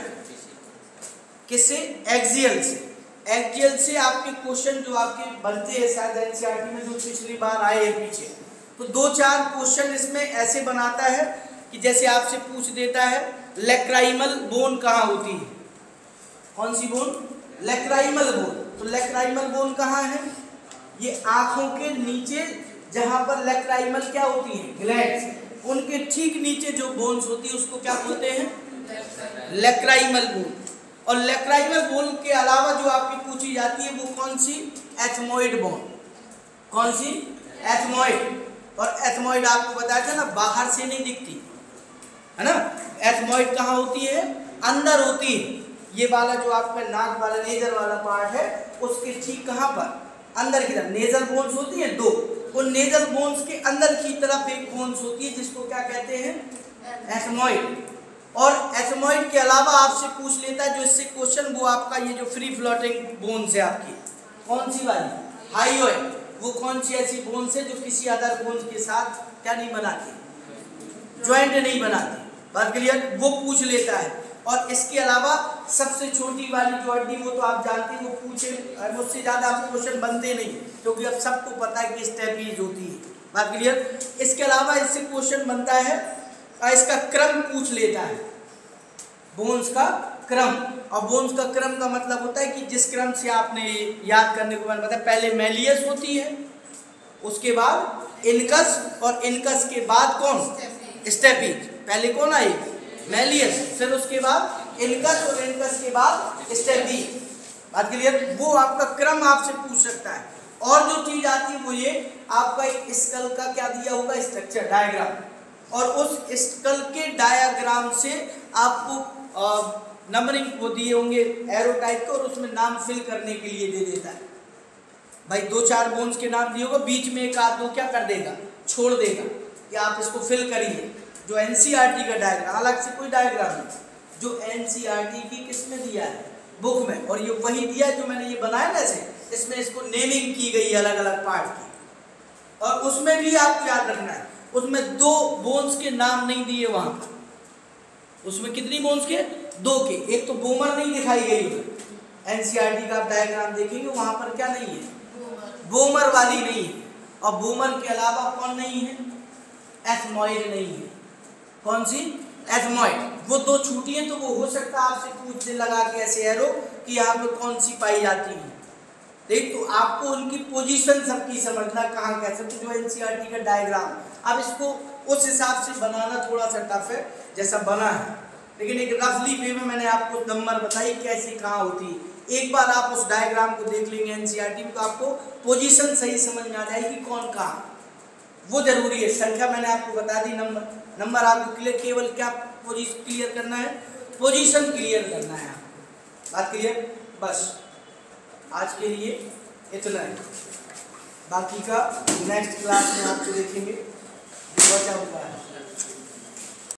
Speaker 1: किससे, एक्सियल से। एक्सियल से आपके क्वेश्चन जो आपके बनते हैं शायद एनसीईआरटी में जो पिछली बार आए हैं पीछे, तो 2-4 क्वेश्चन इसमें ऐसे बनाता है कि जैसे आपसे पूछ देता है लेक्राइमल बोन कहाँ होती है, कौन सी बोन, लेक्राइमल बोन। तो लेक्राइमल बोन कहाँ है, ये आंखों के नीचे जहां पर लेक्राइमल क्या होती है, ग्लैंड्स, उनके ठीक नीचे जो बोन्स होती है उसको क्या बोलते हैं, लेक्राइमल बोन। और लेक्राइमल बोन के अलावा जो आपकी पूछी जाती है वो कौन सी, एथमोइड बोन। कौन सी, एथमोइड। और एथमोइड आपको बताया था ना बाहर से नहीं दिखती है ना, एथमोइड कहाँ होती है, अंदर होती है। ये वाला जो आपका नाक वाला नेजर वाला पार्ट है उसके ठीक कहाँ पर, अंदर की तरफ नेजल बोन्स होती है दो, उन नेजल बोन्स के अंदर की तरफ एक बोन्स होती है जिसको क्या कहते हैं, एथमोइड। और एथमोइड के अलावा आपसे पूछ लेता है जो इससे क्वेश्चन, वो आपका ये जो फ्री फ्लोटिंग बोन्स है आपकी, कौन सी वाली, हाइयोइड। वो कौन सी ऐसी बोन्स है जो किसी अदर बोन्स के साथ क्या नहीं बनाती, ज्वाइंट नहीं बनाती। बात क्लियर? वो पूछ लेता है। और इसके अलावा सबसे छोटी वाली जो हड्डी वो तो आप जानते हैं, वो पूछे मुझसे ज़्यादा आप क्वेश्चन बनते नहीं क्योंकि अब सबको पता है कि स्टेपीज होती है। बात क्लियर? इसके अलावा इससे क्वेश्चन बनता है, इसका क्रम पूछ लेता है, बोन्स का क्रम। और बोन्स का क्रम का मतलब होता है कि जिस क्रम से आपने याद करने को मैंने बताया, पहले मेलियस होती है, उसके बाद इनकस, और इनकस के बाद कौन, स्टेपीज। पहले कौन आई, मेलियस, फिर उसके बाद इनकस, और इनकस के बाद स्टेपीज। बात क्लियर? वो आपका क्रम आपसे पूछ सकता है। और जो चीज आती है वो ये आपका एक स्कल का क्या दिया होगा, स्ट्रक्चर डायग्राम, और उस स्कल के डायग्राम से आपको नंबरिंग वो दिए होंगे एरो टाइप के, और उसमें नाम फिल करने के लिए दे देता है। भाई 2-4 बोन्स के नाम दिए होगा, बीच में एक आध दो क्या कर देगा, छोड़ देगा कि आप इसको फिल करिए। जो एनसीईआरटी का डायग्राम, अलग से कोई डायग्राम नहीं, जो एनसीईआरटी की किसमें दिया है, बुक में, और ये वही दिया जो मैंने ये बनाया ना ऐसे, इसमें इसको नेमिंग की गई है अलग अलग पार्ट की। और उसमें भी आपको याद रखना है, उसमें 2 बोन्स के नाम नहीं दिए वहां पर। उसमें कितनी बोन्स के, 2 के। एक तो बोमर नहीं दिखाई गई उधर, एनसीईआरटी का डायग्राम देखेंगे वहां पर क्या नहीं है, बोमर वाली नहीं है। और बोमर के अलावा कौन नहीं है, एथमोइड नहीं है। कौन सी, एथमोइड। वो 2 छूटी हैं, तो वो हो सकता है आपसे पूछने लगा के ऐसे एरो कि यहाँ पे कौन सी पाई जाती है, देख तो आपको उनकी पोजीशन सबकी समझना, कहाँ कैसे, तो जो एनसीईआरटी का डायग्राम, अब इसको उस हिसाब से बनाना थोड़ा सा टफ है जैसा बना है, लेकिन एक रफली वे में मैंने आपको नंबर बताई कैसी कहाँ होती है। एक बार आप उस डायग्राम को देख लेंगे एनसीईआरटी में तो आपको पोजीशन सही समझ में आ जाएगी कौन कहाँ, वो जरूरी है। संख्या मैंने आपको बता दी, नंबर आपको क्लियर, केवल क्या पोजीशन क्लियर करना है, पोजीशन क्लियर करना है आपको। बात क्लियर? बस आज के लिए इतना है, बाकी का नेक्स्ट क्लास में आपको देखेंगे जो बचा हुआ है।